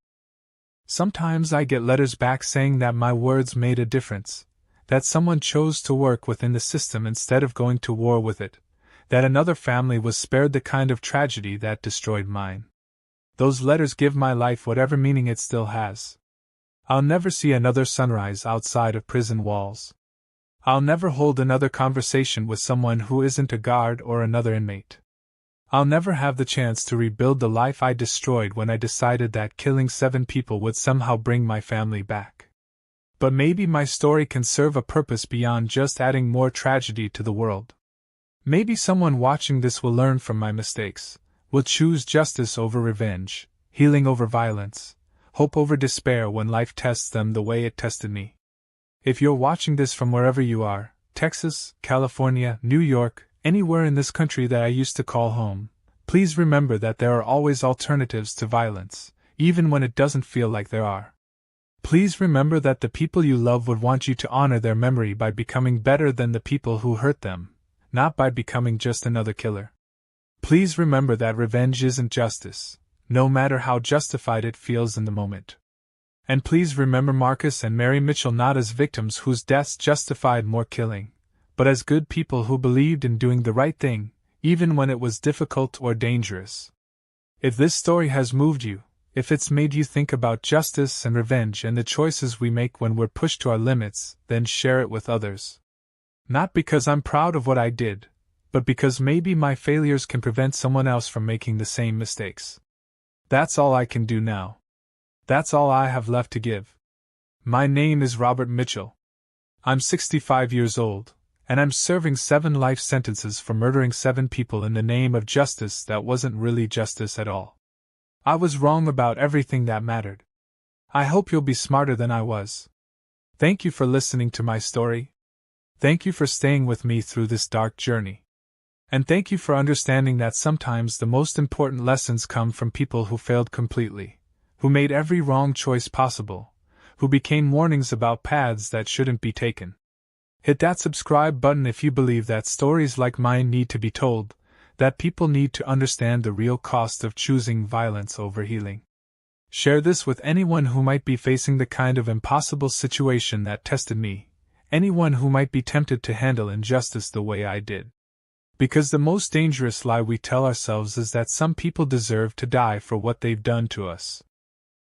Sometimes I get letters back saying that my words made a difference, that someone chose to work within the system instead of going to war with it, that another family was spared the kind of tragedy that destroyed mine. Those letters give my life whatever meaning it still has. I'll never see another sunrise outside of prison walls. I'll never hold another conversation with someone who isn't a guard or another inmate. I'll never have the chance to rebuild the life I destroyed when I decided that killing 7 people would somehow bring my family back. But maybe my story can serve a purpose beyond just adding more tragedy to the world. Maybe someone watching this will learn from my mistakes, will choose justice over revenge, healing over violence, hope over despair when life tests them the way it tested me. If you're watching this from wherever you are, Texas, California, New York, anywhere in this country that I used to call home, please remember that there are always alternatives to violence, even when it doesn't feel like there are. Please remember that the people you love would want you to honor their memory by becoming better than the people who hurt them, not by becoming just another killer. Please remember that revenge isn't justice, no matter how justified it feels in the moment. And please remember Marcus and Mary Mitchell not as victims whose deaths justified more killing, but as good people who believed in doing the right thing, even when it was difficult or dangerous. If this story has moved you, if it's made you think about justice and revenge and the choices we make when we're pushed to our limits, then share it with others. Not because I'm proud of what I did, but because maybe my failures can prevent someone else from making the same mistakes. That's all I can do now. That's all I have left to give. My name is Robert Mitchell. I'm 65 years old, and I'm serving 7 life sentences for murdering 7 people in the name of justice that wasn't really justice at all. I was wrong about everything that mattered. I hope you'll be smarter than I was. Thank you for listening to my story. Thank you for staying with me through this dark journey. And thank you for understanding that sometimes the most important lessons come from people who failed completely, who made every wrong choice possible, who became warnings about paths that shouldn't be taken. Hit that subscribe button if you believe that stories like mine need to be told, that people need to understand the real cost of choosing violence over healing. Share this with anyone who might be facing the kind of impossible situation that tested me, anyone who might be tempted to handle injustice the way I did. Because the most dangerous lie we tell ourselves is that some people deserve to die for what they've done to us.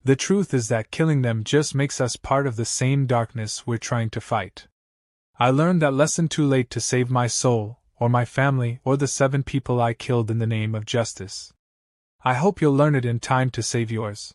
The truth is that killing them just makes us part of the same darkness we're trying to fight. I learned that lesson too late to save my soul, or my family, or the 7 people I killed in the name of justice. I hope you'll learn it in time to save yours.